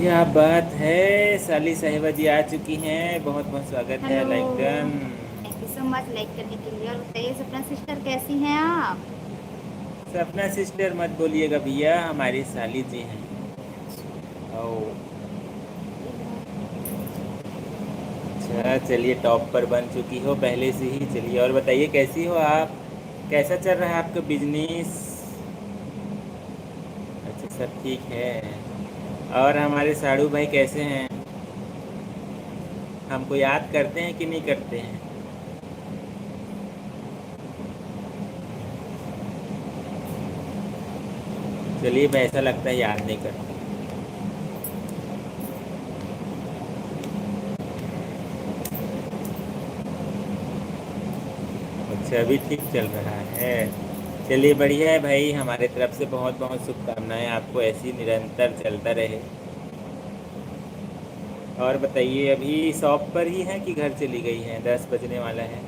क्या बात है, साली साहिबा जी आ चुकी हैं। बहुत बहुत स्वागत है। Hello. Like done. Thank you so much like करने के लिए। और बताइए सपना सिस्टर कैसी हैं आप? सपना सिस्टर मत बोलिएगा भैया, हमारी साली जी हैं। ओ अच्छा, चलिए टॉप पर बन चुकी हो पहले से ही। चलिए और बताइए कैसी हो आप, कैसा चल रहा है आपका बिजनेस? अच्छा, सब ठीक है। और हमारे साड़ू भाई कैसे हैं? हमको याद करते हैं कि नहीं करते हैं? चलिए, मैं ऐसा लगता है याद नहीं करते। अच्छा, अभी ठीक चल रहा है। चलिए बढ़िया है भाई, हमारे तरफ से बहुत बहुत शुभकामनाएं आपको, ऐसी निरंतर चलता रहे। और बताइए, अभी शॉप पर ही हैं कि घर चली गई हैं? 10 बजने वाला है।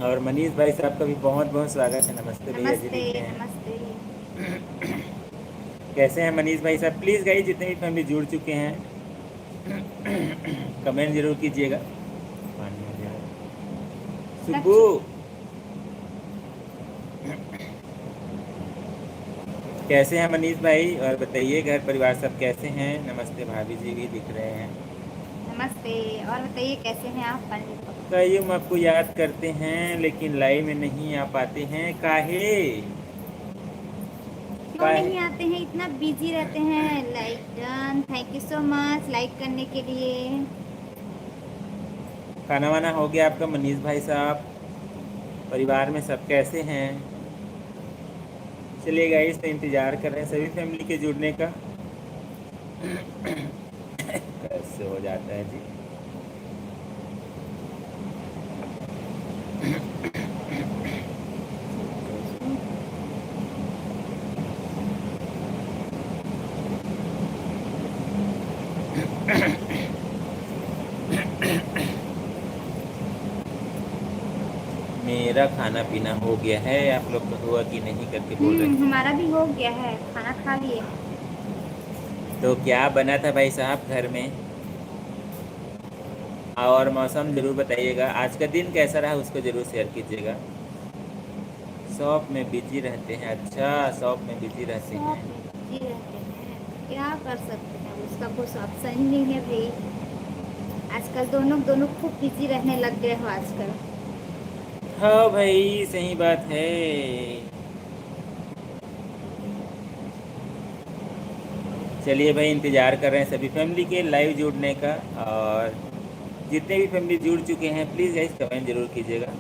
और मनीष भाई साहब का भी बहुत बहुत स्वागत है। नमस्ते भैया जी नमस्ते। लिखे हैं। नमस्ते। कैसे हैं मनीष भाई साहब? प्लीज़ गाइस, जितने भी फैमिली जुड़ चुके हैं कमेंट जरूर कीजिएगा। पानी हो गया सुब्बू। लक्ष्य। कैसे हैं मनीष भाई? और बताइए घर परिवार सब कैसे हैं? नमस्ते, भाभी जी भी दिख रहे हैं। नमस्ते। और बताइए कैसे हैं आप? पंडित कायम आपको याद करते हैं लेकिन लाइव में नहीं आ पाते हैं, काहे? क्यों काहे? नहीं आते हैं? इतना बिजी रहते हैं। Like done. Thank you so much like करने के लिए। खाना वाना हो गया आपका मनीष भाई साहब? परिवार में सब कैसे हैं? चलिए गाइस, तो इंतज़ार कर रहे हैं सभी फैमिली के जुड़ने का। कैसे हो जाता है जी। मेरा खाना पीना हो गया है, आप लोग का हुआ कि नहीं करके बोल रहे हैं। हमारा भी हो गया है, खाना खा लिए। तो क्या बना था भाई साहब घर में? और मौसम ज़रूर बताइएगा, आज का दिन कैसा रहा उसको ज़रूर शेयर कीजिएगा। शॉप में बिजी रहते हैं? अच्छा, शॉप में बिजी रहते हैं। शॉप में बिजी रहते हैं, क्या कर सकते हैं? उसका कुछ ऑप्शन ही नहीं है भाई। आजकल दोनों दोनों खूब बिजी रहने लग गए हो आजकल। हाँ भाई, सही बात है। चलिए भाई, इंतज़ार कर रहे हैं सभी फैमिली के लाइव जुड़ने का। और जितने भी फैमिली जुड़ चुके हैं प्लीज़ गाइस कमेंट ज़रूर कीजिएगा,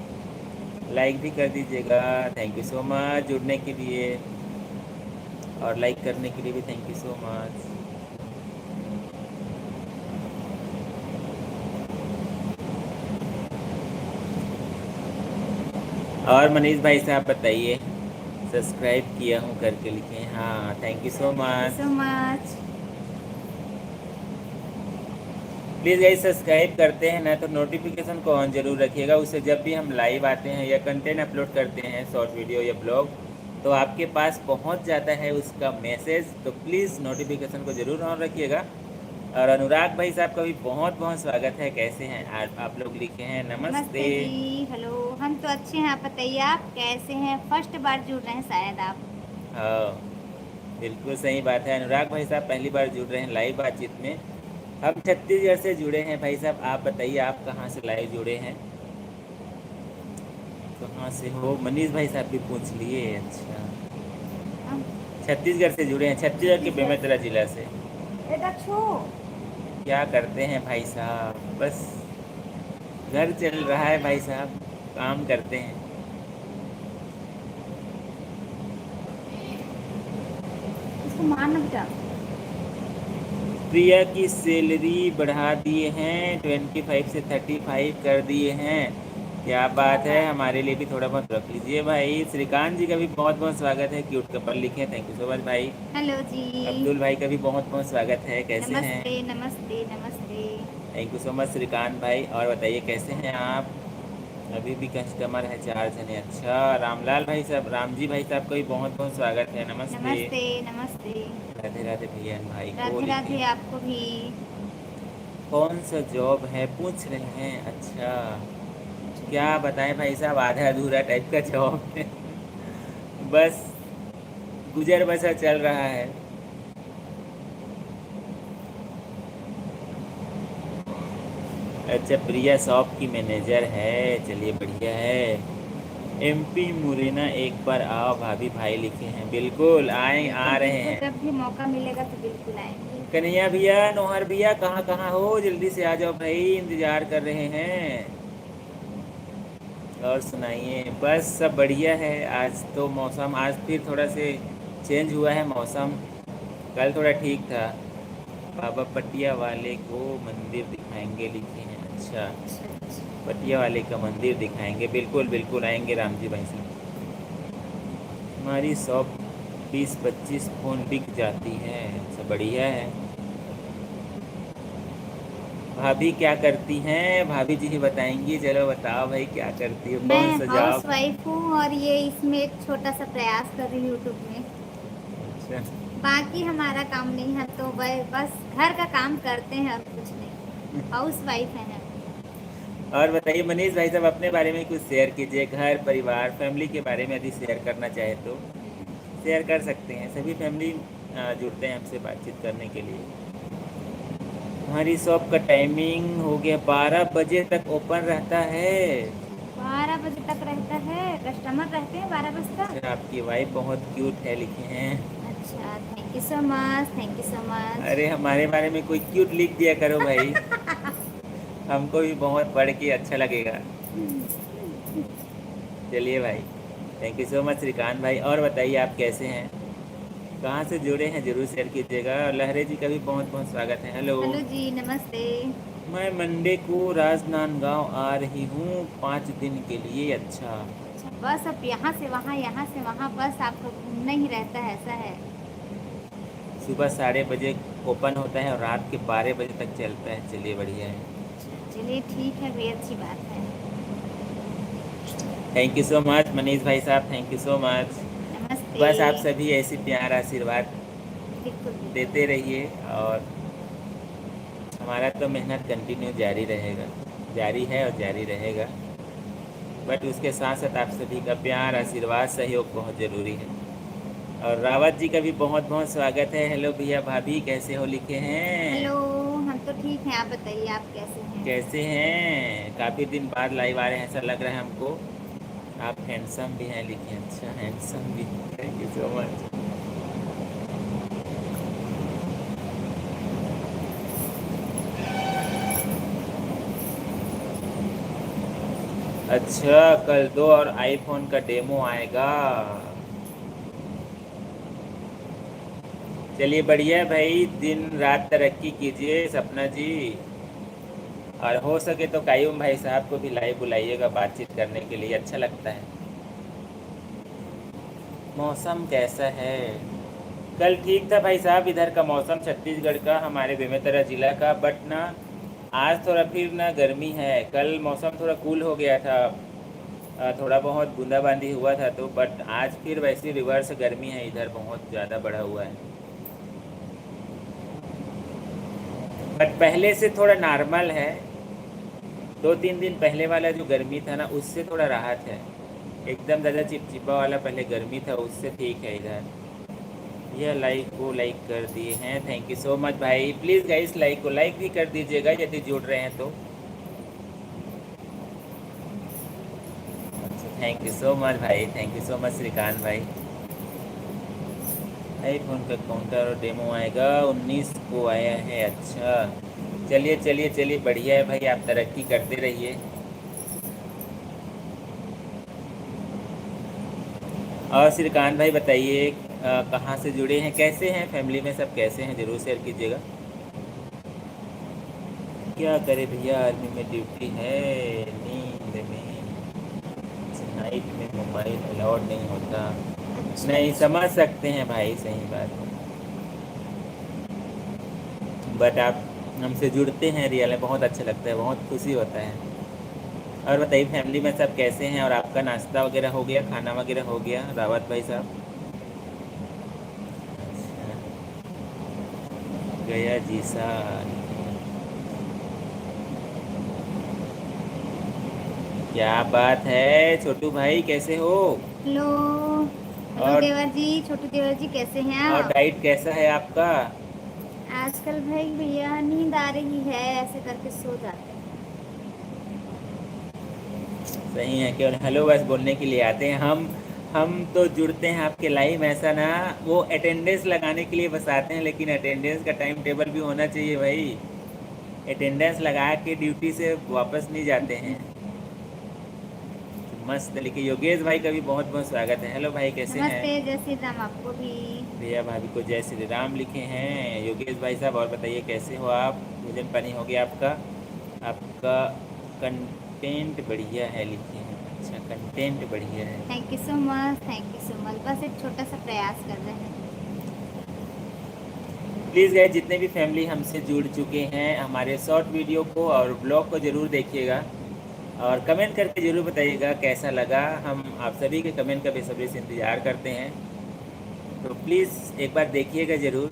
लाइक भी कर दीजिएगा। थैंक यू सो मच जुड़ने के लिए, और लाइक करने के लिए भी थैंक यू सो मच। और मनीष भाई साहब बताइए, सब्सक्राइब किया हूँ करके लिखे। हाँ, thank you so thank you much. So much. Please guys subscribe करते हैं ना तो नोटिफिकेशन को ऑन जरूर रखिएगा, उससे जब भी हम लाइव आते हैं या कंटेंट अपलोड करते हैं, शॉर्ट वीडियो या ब्लॉग, तो आपके पास पहुंच जाता है उसका मैसेज। तो प्लीज़ नोटिफिकेशन को ज़रूर ऑन रखिएगा। और अनुराग भाई साहब का भी बहुत बहुत स्वागत है। कैसे हैं आप लोग लिखे हैं? नमस्ते। नमस्ते जी। हेलो। हम तो अच्छे हैं, आप बताइए आप कैसे हैं? फर्स्ट बार जुड़ रहे हैं शायद आप। हाँ, बिल्कुल सही बात है। अनुराग भाई साहब पहली बार जुड़ रहे हैं लाइव बातचीत में। हम छत्तीसगढ़ से जुड़े हैं भाई साहब। आप बताइए आप कहाँ से लाइव जुड़े हैं, कहाँ से हो? मनीष भाई साहब भी पूछ लिए। अच्छा, हम छत्तीसगढ़ से जुड़े हैं, छत्तीसगढ़ के छत्तीसगढ़ बेमेतरा जिला से। बेटा छो। क्या करते हैं भाई साहब, बस घर चल रहा है भाई साहब, काम करते हैं। इसको मारना बेटा। प्रिया की सैलरी बढ़ा दिए हैं, 25 से 35 कर दिए हैं। क्या बात है, हमारे लिए भी थोड़ा बहुत रख लीजिए भाई। श्रीकांत जी का भी बहुत बहुत स्वागत है, क्यूट कपल लिखे, थैंक यू सो मच भाई। हेलो जी। अब्दुल भाई का भी बहुत बहुत स्वागत है, कैसे हैं? नमस्ते नमस्ते नमस्ते। Thank you so much Srikanth भाई। और बताइए कैसे हैं आप? अभी भी कस्टमर है 4 जने। अच्छा, रामलाल भाई साहब, राम जी भाई साहब का भी बहुत बहुत स्वागत है। नमस्ते। नमस्ते नमस्ते। राधे राधे भैया भाई को राधे लिखे। राधे आपको भी। कौन सा जॉब है पूछ रहे हैं? अच्छा, क्या बताएं भाई साहब, आधा अधूरा टाइप का जॉब है। बस गुजर बसर चल रहा है। अच्छा, प्रिया शॉप की मैनेजर है, चलिए बढ़िया है। एमपी मुरैना एक बार आओ भाभी भाई लिखे हैं। बिल्कुल आए, बिल्कुल आ रहे बिल्कुल, हैं। जब भी मौका मिलेगा तो बिल्कुल आएंगे। कन्हैया भैया, नौहर भैया, कहाँ कहाँ हो? जल्दी से आ जाओ भाई, इंतजार कर रहे हैं। और सुनाइए, बस सब बढ़िया है। आज तो मौसम, आज फिर थोड़ा से चेंज हुआ है मौसम। कल थोड़ा ठीक था। बाबा पटिया वाले को मंदिर दिखाएंगे लिखे हैं। अच्छा, अच्छा अच्छा। पटिया वाले का मंदिर दिखाएंगे, बिल्कुल बिल्कुल आएंगे राम जी भाई साहब। हमारी शॉप 20-25 फ़ोन बिक जाती है। अच्छा, बढ़िया है। भाभी क्या करती हैं? भाभी जी ही बताएंगी। चलो बताओ भाई, क्या करती हो, कौन मैं सा हाउस जॉब? वाइफ हूँ और ये इसमें एक छोटा सा प्रयास कर रही हूँ यूट्यूब में। अच्छा। बाकी हमारा काम नहीं है, तो वह बस घर का काम करते हैं और कुछ नहीं। हाउस वाइफ है हम। और बताइए मनीष भाई साहब, अपने बारे में कुछ शेयर कीजिए। घर परिवार फैमिली के बारे में यदि शेयर करना चाहे तो शेयर कर सकते हैं। सभी फैमिली जुड़ते हैं हमसे बातचीत करने के लिए। हमारी शॉप का टाइमिंग हो गया, 12 बजे तक ओपन रहता है। 12 बजे तक रहता है, कस्टमर रहते हैं 12 बजे तक। अच्छा, आपकी वाइफ बहुत क्यूट है लिखे हैं। अच्छा, thank you so much, thank you so much. अरे, हमारे बारे में कोई क्यूट लिख दिया करो भाई, हमको भी बहुत पढ़ के अच्छा लगेगा। चलिए भाई, thank you so much Srikanth भाई। और बताइए आप कैसे हैं, कहाँ से जुड़े हैं, ज़रूर शेयर कीजिएगा। और लहरे जी का भी बहुत बहुत स्वागत है। हेलो। हेलो जी, नमस्ते। मैं मंडे को राजनांदगांव आ रही हूँ 5 दिन के लिए। अच्छा। अच्छा, बस अब यहाँ से वहाँ, यहाँ से वहाँ, बस आपको घूमना ही रहता है, ऐसा है। सुबह 6:30 बजे ओपन होता है और रात के 12 बजे तक चलता है। चलिए बढ़िया है। अच्छा, चलिए ठीक है, भी अच्छी बात है। Thank you so much Manish भाई साहब, थैंक यू सो मच। नमस्ते। बस आप सभी ऐसी प्यार आशीर्वाद बिल्कुल बिल्कुल। देते रहिए और हमारा तो मेहनत कंटिन्यू जारी रहेगा, जारी है और जारी रहेगा। बट उसके साथ साथ आप सभी का प्यार आशीर्वाद सहयोग बहुत ज़रूरी है। और रावत जी का भी बहुत बहुत स्वागत है। हेलो भैया भाभी, कैसे हो लिखे हेलो। हैं? हम तो ठीक हैं, आप बताइए आप कैसे हैं। कैसे हैं? काफ़ी दिन बाद लाइव आ रहे हैं, ऐसा लग रहा है हमको। आप हैंडसम भी हैं लिखे हैं। अच्छा, हैंडसम भी, थैंक यू सो मच। अच्छा, कल 2 और आईफोन का डेमो आएगा। चलिए बढ़िया है भाई, दिन रात तरक्की कीजिए सपना जी। और हो सके तो कायूम भाई साहब को भी लाइव बुलाइएगा बातचीत करने के लिए, अच्छा लगता है। मौसम कैसा है? कल ठीक था भाई साहब इधर का मौसम, छत्तीसगढ़ का, हमारे बेमेतरा ज़िला का। बट ना आज थोड़ा फिर ना गर्मी है। कल मौसम थोड़ा कूल हो गया था, थोड़ा बहुत बूंदाबांदी हुआ था तो। बट आज फिर वैसी रिवर्स गर्मी है, इधर बहुत ज़्यादा बढ़ा हुआ है। बट पहले से थोड़ा नॉर्मल है। 2-3 दिन पहले वाला जो गर्मी था ना, उससे थोड़ा राहत है। एकदम ज़्यादा चिपचिपा वाला पहले गर्मी था, उससे ठीक है इधर। यह लाइक को लाइक कर दिए हैं, थैंक यू सो मच भाई। प्लीज़ गाइस, लाइक को लाइक भी कर दीजिएगा यदि जुड़ रहे हैं तो। अच्छा, थैंक यू सो मच भाई, thank you so much Srikanth भाई। आईफोन का काउंटर और डेमो आएगा 19 को आया है। अच्छा, चलिए चलिए चलिए, बढ़िया है भाई, आप तरक्की करते रहिए। और श्रीकांत भाई बताइए, कहाँ से जुड़े हैं, कैसे हैं, फैमिली में सब कैसे हैं, ज़रूर शेयर कीजिएगा। क्या करे भैया, आर्मी में ड्यूटी है, नींद में। नाइट में मोबाइल अलाउड नहीं होता। अच्छा नहीं, अच्छा। समझ सकते हैं भाई, सही बात है। बट आप हमसे जुड़ते हैं रियल में, बहुत अच्छा लगता है, बहुत खुशी होता है। और बताइए फैमिली में सब कैसे हैं, और आपका नाश्ता वगैरह हो गया, खाना वगैरह हो गया रावत भाई साहब? गया जी सर, क्या बात है छोटू भाई, कैसे हो? हेलो। हेलो और देवर जी, छोटू देवर जी, कैसे हैं और आप? डाइट कैसा है आपका? आजकल भाई भैया नींद आ रही है, ऐसे करके सो जाते हैं। सही है, केवल हेलो बस बोलने के लिए आते हैं हम तो जुड़ते हैं आपके लाइव, ऐसा ना, वो अटेंडेंस लगाने के लिए बस आते हैं, लेकिन अटेंडेंस का टाइम टेबल भी होना चाहिए भाई। अटेंडेंस लगा के ड्यूटी से वापस नहीं जाते हैं। मस्त, लेकिन योगेश भाई का भी बहुत बहुत स्वागत है। हेलो भाई, कैसे हैं? नमस्ते, जय श्री राम आपको भी। भैया भाभी को जय श्री राम लिखे हैं योगेश भाई साहब। और बताइए कैसे हो आप? भोजन पानी हो गया आपका? आपका कंटेंट बढ़िया है लिखे हैं। अच्छा, कंटेंट बढ़िया है। Thank you so much, thank you so much. बस एक छोटा सा प्रयास कर रहे हैं। प्लीज़ गए जितने भी फैमिली हमसे जुड़ चुके हैं, हमारे शॉर्ट वीडियो को और ब्लॉग को ज़रूर देखिएगा, और कमेंट करके ज़रूर बताइएगा कैसा लगा। हम आप सभी के कमेंट का बेसब्री से इंतज़ार करते हैं। तो प्लीज़ एक बार देखिएगा ज़रूर,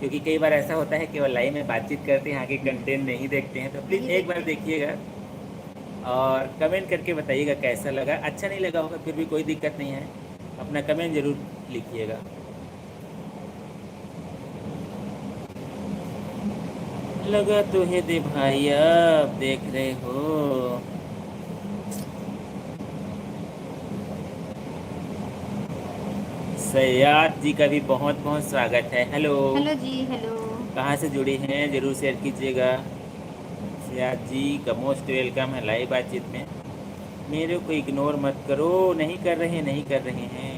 क्योंकि कई बार ऐसा होता है कि वो लाइव में बातचीत करते हैं, आगे कंटेंट नहीं देखते हैं। तो प्लीज़ नहीं एक बार देखते। देखिएगा और कमेंट करके बताइएगा कैसा लगा। अच्छा नहीं लगा होगा फिर भी कोई दिक्कत नहीं है, अपना कमेंट ज़रूर लिखिएगा। लगा तो है दे भाई, अब देख रहे हो। सयाद जी का भी बहुत बहुत स्वागत है। हेलो, हेलो जी, हेलो। कहाँ से जुड़ी हैं ज़रूर शेयर कीजिएगा। सयाद जी का मोस्ट वेलकम है लाइव बातचीत में। मेरे को इग्नोर मत करो, नहीं कर रहे हैं, नहीं कर रहे हैं।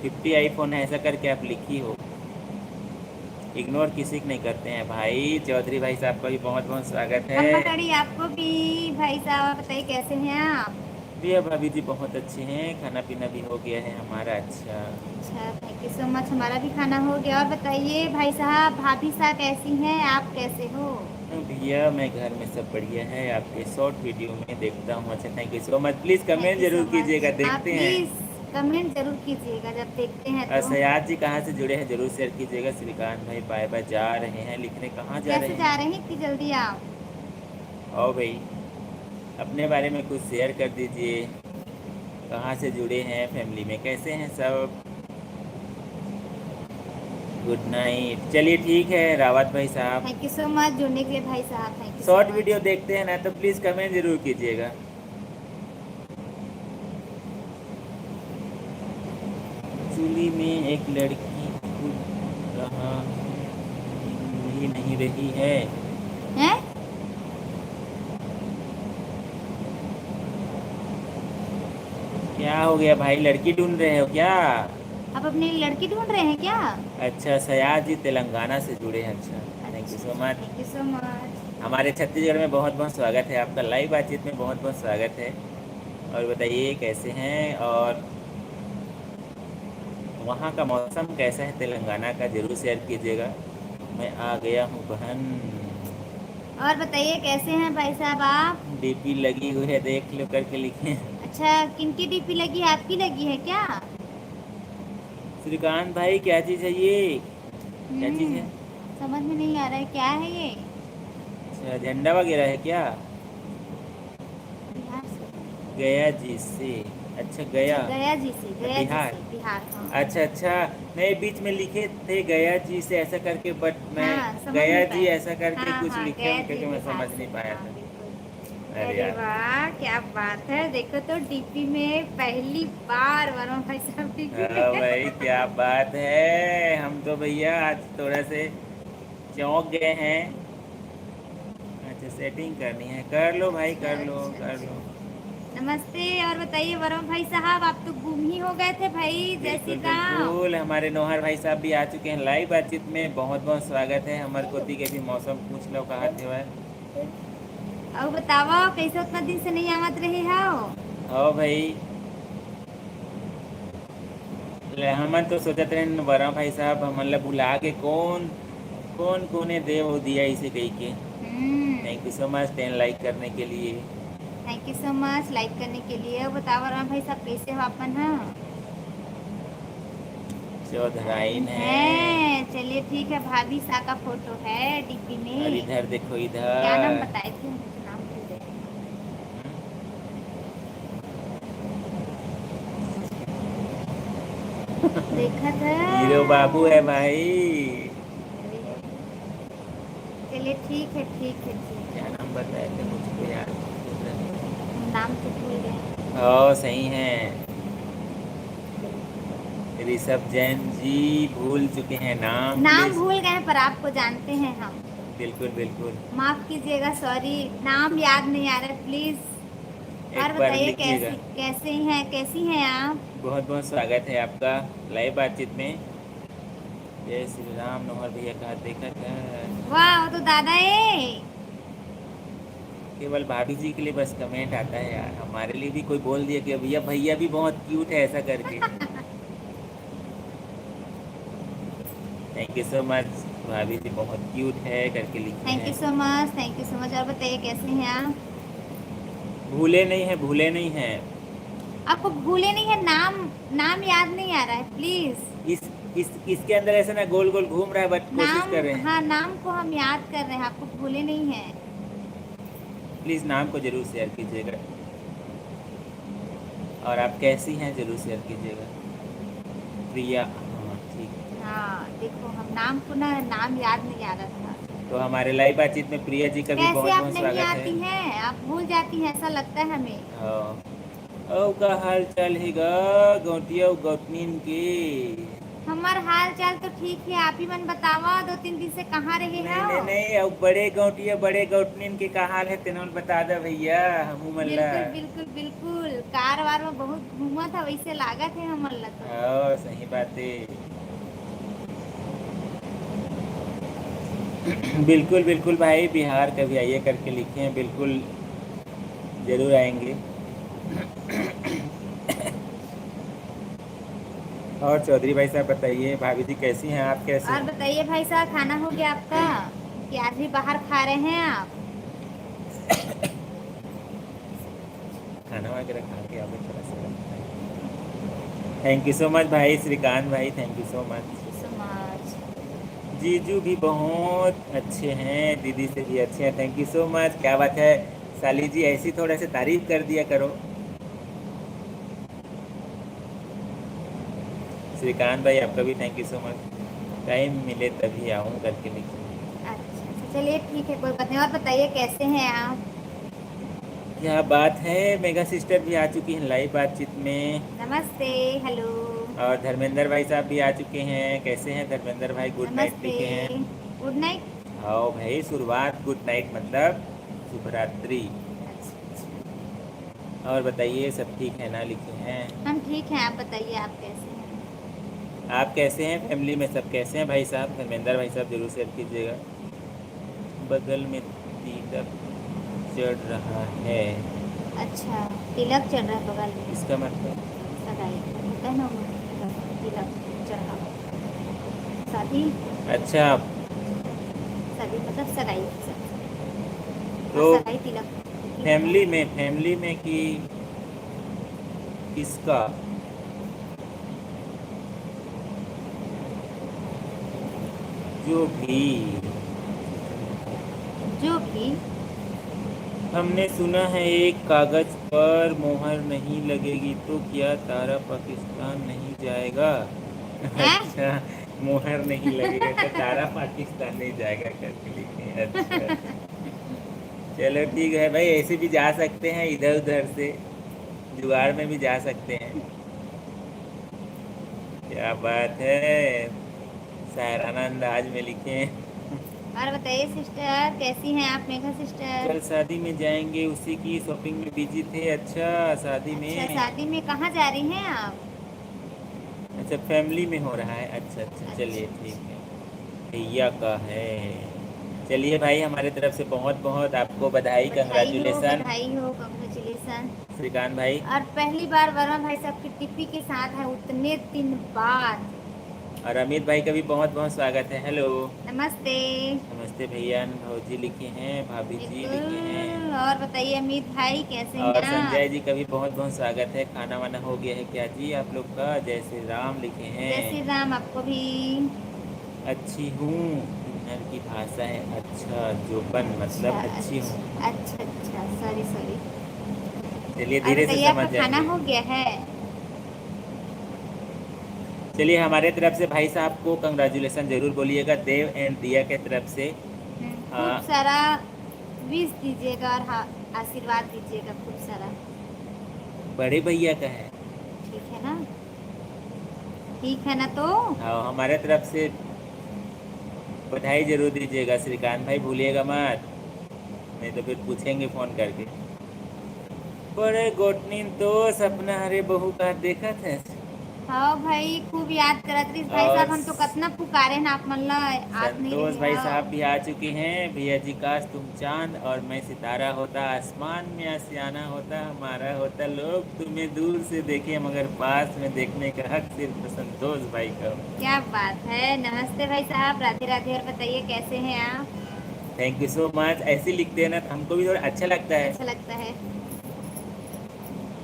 50 आईफोन है ऐसा करके आप लिखी हो। इग्नोर किसी को नहीं करते हैं भाई। चौधरी भाई साहब का भी बहुत बहुत स्वागत है। अम्मा कड़ी आपको भी। भाई साहब बताइए कैसे हैं आप? भैया भाभी जी बहुत अच्छे हैं, खाना पीना भी हो गया है हमारा। अच्छा, अच्छा, थैंक यू सो मच। हमारा भी खाना हो गया। और बताइए भाई साहब, भाभी साहब कैसी हैं, आप कैसे हो? भैया मैं घर में सब बढ़िया है, आपके शॉर्ट वीडियो में देखता हूँ। अच्छा, thank you so much. Please thank comment you so जरूर कीजिएगा, मच। आप देखते हैं। प्लीज़ कमेंट जरूर कीजिएगा जब देखते हैं तो। सयाद जी कहाँ से जुड़े हैं जरूर शेयर कीजिएगा। श्रीकांत भाई बाय बाय जा रहे हैं लिखने, कहाँ जा कैसे रहे जा हैं? रहे हैं इतनी जल्दी आप? आओ भाई, अपने बारे में कुछ शेयर कर दीजिए। कहाँ से जुड़े हैं, फैमिली में कैसे हैं सब? Good night. चलिए ठीक है रावत भाई साहब, थैंक यू सो मच जुड़ने के लिए भाई साहब, thank you so short video much. देखते हैं ना, तो प्लीज़ कमेंट जरूर कीजिएगा। चूली में एक लड़की कूद रहा ही नहीं रही है। हैं? क्या हो गया भाई, लड़की ढूंढ रहे हो क्या? आप अपनी लड़की ढूंढ रहे हैं क्या? अच्छा, सयाद जी तेलंगाना से जुड़े हैं। अच्छा, थैंक यू अच्छा, सो much. Thank you so much. हमारे छत्तीसगढ़ में बहुत बहुत स्वागत है आपका, लाइव बातचीत में बहुत बहुत स्वागत है। और बताइए कैसे हैं, और वहाँ का मौसम कैसा है तेलंगाना का, ज़रूर शेयर कीजिएगा। मैं आ गया हूँ बहन। और बताइए कैसे हैं भाई साहब आप? डीपी लगी हुई है, देख लो करके लिखे। अच्छा, किनकी डीपी लगी है, आपकी लगी है क्या? श्रीकांत भाई क्या चीज़ है ये? क्या चीज़ हम्म है? समझ में नहीं आ रहा है, क्या है ये? अच्छा, झंडा वगैरह है क्या? बिहार से। गया जी से। अच्छा, अच्छा, गया गया जी से, गया जी बिहार। से, बिहार, हाँ। अच्छा अच्छा, नहीं बीच में लिखे थे गया जी से ऐसा करके, बट मैं हाँ, समझ गया नहीं जी पाया। ऐसा करके हाँ कुछ हाँ, लिखे गया होंगे, जी क्योंकि मैं बिहार समझ से, नहीं पाया हाँ था। बिल्कुल। अरे अरे यार, वाह, क्या बात है! देखो तो डीपी में पहली बार वर्मा भाई साहब डीपी हाँ में। भाई क्या बात है, हम तो भैया आज थोड़ा से चौंक गए हैं। अच्छा, सेटिंग करनी है, कर लो भाई, अच्छा कर लो अच्छा कर अच्छा। लो। नमस्ते। और बताइए वरुण भाई साहब, आप तो गुम ही हो गए थे भाई, जय श्री बिल्कुल राम। बिल्कुल, हमारे नौहर भाई साहब भी आ चुके हैं लाइव बातचीत में, बहुत बहुत स्वागत है। हमारे कोती के भी मौसम पूछ लो कहा थे वह। और बताओ कैसे उतना दिन से नहीं आवत रहे हो? हाँ भाई, हमन तो सोचत रहे बड़ा भाई साहब हमन ला बुला के कौन कौन कोने दे वो दिया इसे कही के। Hmm thank you so much 10 like करने के लिए। Thank you so much like करने के लिए। बताओ राम भाई साहब कैसे हो अपन? हाँ चौधराइन है। हैं, चलिए ठीक है। भाभी सा का फोटो है डीपी और में। इधर देखो क्या नाम इधर। बताए थे? मुझे नाम भूल गए। देखा था। हीरो बाबू है भाई। चलिए ठीक है ठीक है ठीक क्या है। नाम बताए थे मुझको याद नहीं। नाम तो भूल गए। ओ सही है। ऋषभ जैन जी भूल चुके हैं नाम, नाम प्लीज। भूल गए हैं, पर आपको जानते हैं हम। बिल्कुल बिल्कुल। माफ कीजिएगा, सॉरी। नाम याद नहीं आ रहा, प्लीज। और एक बार बताइए लिखिएगा। कैसी हैं आप? बहुत बहुत स्वागत है आपका लाइव बातचीत में। जय श्री राम। नोहर भैया कहा देखा था। वाह, वो तो दादा है। केवल भाभी जी के लिए बस कमेंट आता है यार, हमारे लिए भी कोई बोल दिया कि भैया भैया भी बहुत क्यूट है ऐसा करके। Thank you so much. भाभी जी बहुत क्यूट है करके लिखे थैंक हैं। You so much, thank you so much. और बताइए कैसे हैं आप? भूले नहीं है, भूले नहीं है। आपको भूले नहीं है? नाम नाम याद नहीं आ रहा है, प्लीज। इस इसके अंदर ऐसा ना गोल गोल घूम रहा है, बट कोशिश नाम, कर रहे हैं। हाँ नाम को हम याद कर रहे हैं, आपको भूले नहीं है। प्लीज़ नाम को ज़रूर शेयर कीजिएगा। और आप कैसी हैं ज़रूर शेयर कीजिएगा। प्रिया, हाँ ठीक है। हाँ देखो, हम नाम को ना, नाम याद नहीं आ रहा था। तो हमारे लाइव बातचीत में प्रिया जी का भी कैसे बहुत आप बहुत नहीं स्वागत है। आती हैं? आप भूल जाती हैं, ऐसा लगता है हमें। हाँ। ओ का हाल चाल है गा गौटिया गौतमीन की। हमार हाल चाल तो ठीक है, आप ही मन बतावा, 2-3 दिन से कहाँ रहे नहीं हो? नहीं नहीं, अब बड़े गौटिया बड़े गौतमीन के का हाल है तेनों बता दे भैया, हमू मल्ला। बिल्कुल बिल्कुल बिल्कुल। कार वार में बहुत घूमा था, वैसे लागत है हमर ला तो। हाँ सही बात है। बिल्कुल बिल्कुल भाई, बिहार कभी आइए करके लिखे हैं, बिल्कुल ज़रूर आएंगे। और चौधरी भाई साहब बताइए, भाभी जी कैसी हैं, आप कैसे और हैं? बताइए भाई साहब, खाना हो गया आपका कि आज भी बाहर खा रहे हैं आप? खाना वगैरह खा के आप थोड़ा सा। थैंक यू सो मच भाई श्रीकांत भाई, thank you so much. Thank you so much. जीजू भी बहुत अच्छे हैं, दीदी से भी अच्छे हैं, थैंक यू सो मच। क्या बात है साली जी, ऐसी थोड़ा सा तारीफ कर दिया करो। श्रीकांत भाई आपका भी thank you so much. Time मिले तभी आऊँ करके लिखिए। अच्छा, चलिए ठीक है, कोई बात नहीं। और बताइए कैसे हैं आप? क्या बात है, मेगा सिस्टर भी आ चुकी हैं लाइव बातचीत में। नमस्ते। हेलो। और धर्मेंद्र भाई साहब भी आ चुके हैं। कैसे हैं धर्मेंद्र भाई? गुड नाइट नमस्ते। लिखे हैं। Good night. हाँ भाई, शुरुआत गुड नाइट मतलब शुभ रात्रि। और बताइए सब ठीक है ना, लिखे हैं। हम ठीक हैं, आप बताइए आप कैसे हैं? आप कैसे हैं, फैमिली में सब कैसे हैं भाई साहब? धर्मेंद्र भाई साहब जरूर शेयर कीजिएगा। बगल में तिलक चढ़ रहा है। अच्छा, तिलक चढ़ रहा है बगल में? इसका मतलब सगाई होता है ना वो, तिलक चढ़ा। शादी। अच्छा, शादी मतलब सगाई। तो हाँ, सगाई तिलक। फैमिली में कि किसका? जो भी जो भी। हमने सुना है एक कागज पर मोहर नहीं लगेगी तो क्या तारा पाकिस्तान नहीं जाएगा? हैं? अच्छा, मोहर नहीं लगेगा तो तारा पाकिस्तान नहीं जाएगा करके लिखे हैं। अच्छा चलो ठीक है भाई, ऐसे भी जा सकते हैं, इधर उधर से जुगाड़ में भी जा सकते हैं। क्या बात है, शायराना अंदाज में लिखे हैं। और बताइए सिस्टर, कैसी हैं आप मेघा सिस्टर? कल शादी में जाएंगे, उसी की शॉपिंग में बिजी थे। अच्छा शादी अच्छा, में। शादी में कहाँ जा रही हैं आप? अच्छा फैमिली में हो रहा है, अच्छा अच्छा चलिए अच्छा ठीक अच्छा। है। भैया का है। चलिए भाई, हमारे तरफ से बहुत बहुत आपको बधाई, कंग्रेचुलेसन बधाई हो, कंग्रेचुलेसन। श्रीकांत भाई। और पहली बार वर्मा भाई साहब की टिप्पी के साथ है उतने दिन बाद। और अमित भाई का भी बहुत बहुत स्वागत है। हेलो, नमस्ते। नमस्ते भैया। भौजी लिखे हैं, भाभी जी लिखे हैं। बिल्कुल। और बताइए अमित भाई कैसे और हैं संजय आप? जी का भी बहुत बहुत स्वागत है। खाना वाना हो गया है क्या जी आप लोग का? जय श्री राम लिखे जय श्री हैं। राम आपको भी। अच्छी हूँ किन्नर की भाषा है अच्छा, जोबन अच्छा मतलब अच्छी हूँ। अच्छा अच्छा अच्छा, सॉरी सॉरी। चलिए और धीरे से बताइए समझ आपका खाना जाएंगे। हो गया है? चलिए हमारे तरफ से भाई साहब को कंग्रेचुलेसन जरूर बोलिएगा, देव एंड दिया के तरफ से। खूब आ, सारा विश दीजिएगा और हाँ, आशीर्वाद दीजिएगा खूब सारा। बड़े भैया का है। ठीक है ना? ठीक है ना तो? हाँ, हमारे तरफ से बधाई जरूर दीजिएगा। श्रीकांत भाई भूलिएगा मत, नहीं तो फिर पूछेंगे फोन करके। बड़े गोटनीन तो सपना हरे बहू का देखा थे। हाँ भाई, खूब याद करत रही भाई और साहब, हम तो कितना पुकारे ना आप मन ला। आप नहीं संतोष रहे भाई हो। साहब भी आ चुके हैं। भैया जी काश तुम चांद और मैं सितारा होता, आसमान में आसियाना होता, हमारा होता लोग तुम्हें दूर से देखे मगर पास में देखने का हक सिर्फ संतोष भाई का हो। क्या बात है। नमस्ते भाई साहब, राधे राधे। और बताइए कैसे हैं आप? Thank you so much. ऐसे लिखते हैं ना तो हमको भी थोड़ा अच्छा लगता है। अच्छा लगता है।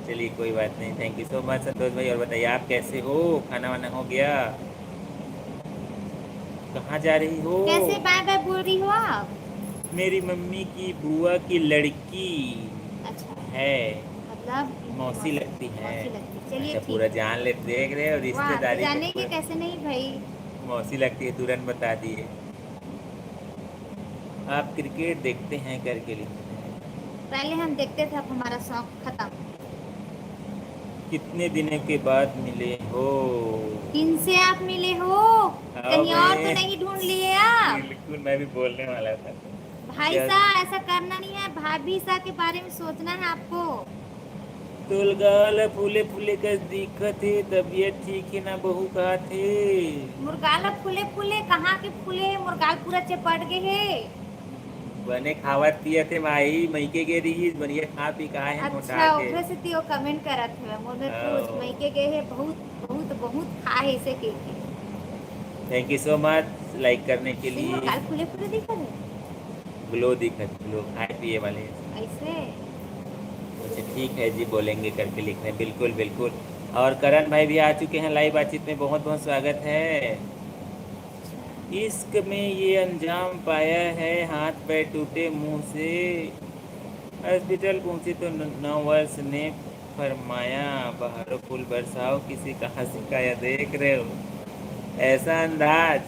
चलिए कोई बात नहीं। थैंक यू सो मच संतोष भाई। और बताइए आप कैसे हो? खाना वाना हो गया? कहाँ जा रही हो? कैसे बाय बाय बोल रही हो आप? मेरी मम्मी की बुआ की लड़की अच्छा, है, मतलब इनकी मौसी मौसी। लगती है। मौसी लगती, चलिए अच्छा पूरा ठीक है। जान ले, देख रहे हो वाह, तो रिश्तेदारी में जानेंगे पूरा। कैसे नहीं भाई। मौसी लगती है, तुरंत बता दिए। आप क्रिकेट देखते हैं करके लिखते हैं। पहले हम देखते थे, अब हमारा शौक खत्म। कितने दिनों के बाद मिले हो? किनसे आप मिले हो? आओ कहीं और तो भाई। नहीं ढूंढ लिए आप? बिल्कुल, मैं भी बोलने वाला था। भाई क्या? साहब ऐसा करना नहीं है, भाभी साहब के बारे में सोचना है आपको। तुलगाल फूले फूले का दिखत है, तबीयत ठीक है ना बहू कहा थे। मुर्गाला फूले फूले कहाँ के फूले है? मुर्गाल पूरा चपट गए है। बने खावत पियत थे माई, मईके गे रही बढ़िया खा पी का है मोटा अच्छा, के। ओकरे से तियो कमेंट करत है मोर पूछ आओ। मई के गए है, बहुत बहुत बहुत खा है इसे के। Thank you so much like करने के सिर लिए। मुर्गाल फूले फूले दिखा है ग्लो दिखत, ग्लो खाए पिए वाले। ऐसे। अच्छा ठीक है जी, बोलेंगे करके लिख रहे हैं। बिल्कुल बिल्कुल। और करण भाई भी आ चुके हैं लाइव बातचीत में, बहुत बहुत स्वागत है। इश्क में ये अंजाम पाया है, हाथ पैर टूटे मुंह से, हॉस्पिटल पहुंचे तो नर्स ने फरमाया बाहर फूल बरसाओ, किसी का हंसी का या देख रहे हो ऐसा अंदाज।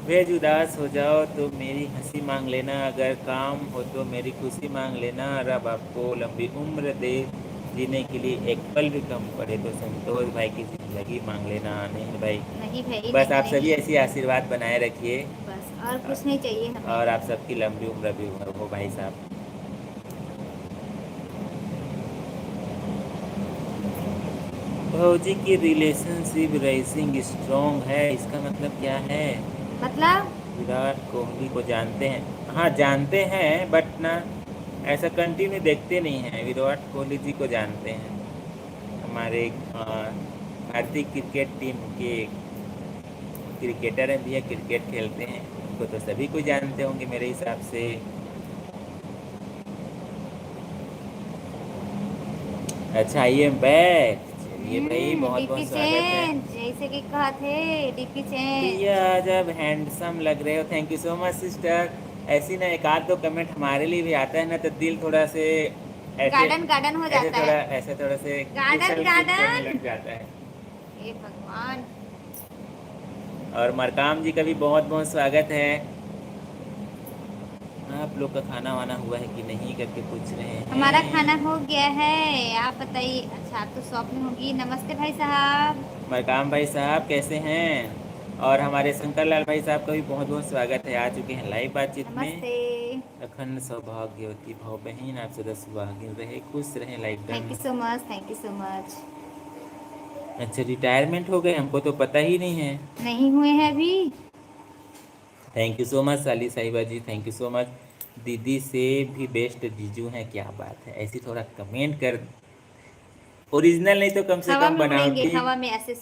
भेज उदास हो जाओ तो मेरी हंसी मांग लेना, अगर काम हो तो मेरी खुशी मांग लेना, रब आपको लंबी उम्र दे, जीने के लिए एक पल भी कम पड़े तो संतोष भाई की जिंदगी मांग लेना। नहीं भाई, नहीं भाई, बस नहीं आप सभी नहीं। ऐसी आशीर्वाद बनाए रखिए। बस और कुछ नहीं चाहिए हमें। और आप सबकी लंबी उम्र भी हो भाई साहब। भौजी की रिलेशनशिप राइजिंग स्ट्रॉन्ग है, इसका मतलब क्या है? मतलब विराट कोहली को जानते हैं? हाँ जानते हैं, बट ना ऐसा कंटिन्यू देखते नहीं हैं। विराट कोहली जी को जानते हैं, हमारे भारतीय क्रिकेट टीम के क्रिकेटर हैं भैया, क्रिकेट खेलते हैं, उनको तो सभी को जानते होंगे मेरे हिसाब से। अच्छा आई एम बैक। चलिए भाई बहुत डीपी बहुत स्वागत है। चेंज जैसे कि कहा थे, डीपी भैया चेंज। आज आप हैंडसम लग रहे हो। Thank you so much sister. ऐसी ना एक आध दो कमेंट हमारे लिए भी आता है ना तो दिल थोड़ा से ऐसे गार्डन गार्डन हो जाता है। ऐसे थोड़ा से गार्डन उछल कूद करने गार्डन। लग जाता है। हे भगवान। और मरकाम जी का भी बहुत बहुत स्वागत है। आप लोग का खाना वाना हुआ है कि नहीं करके पूछ रहे हमारा खाना हैं। हो गया है, आप बताइए। अच्छा, आप तो शॉप में होगी। नमस्ते भाई साहब। मरकाम भाई साहब कैसे हैं? और हमारे शंकर लाल भाई साहब का भी बहुत बहुत स्वागत है, आ चुके हैं लाइव बातचीत में। नमस्ते। अखंड सौभाग्यवती भाव बहन आप सदा सुहागिन रहे, खुश रहे, like thank done. You so much, thank you so much. अच्छा रिटायरमेंट हो गए, हमको तो पता ही नहीं है। नहीं हुए हैं अभी। थैंक यू सो मच साली साहिबा जी, थैंक यू सो मच। दीदी से भी बेस्ट जीजू हैं, क्या बात है। ऐसी थोड़ा कमेंट कर, ओरिजिनल नहीं तो कम से हवा कम में उड़ेंगे, बनावटी। हवा में ऐसे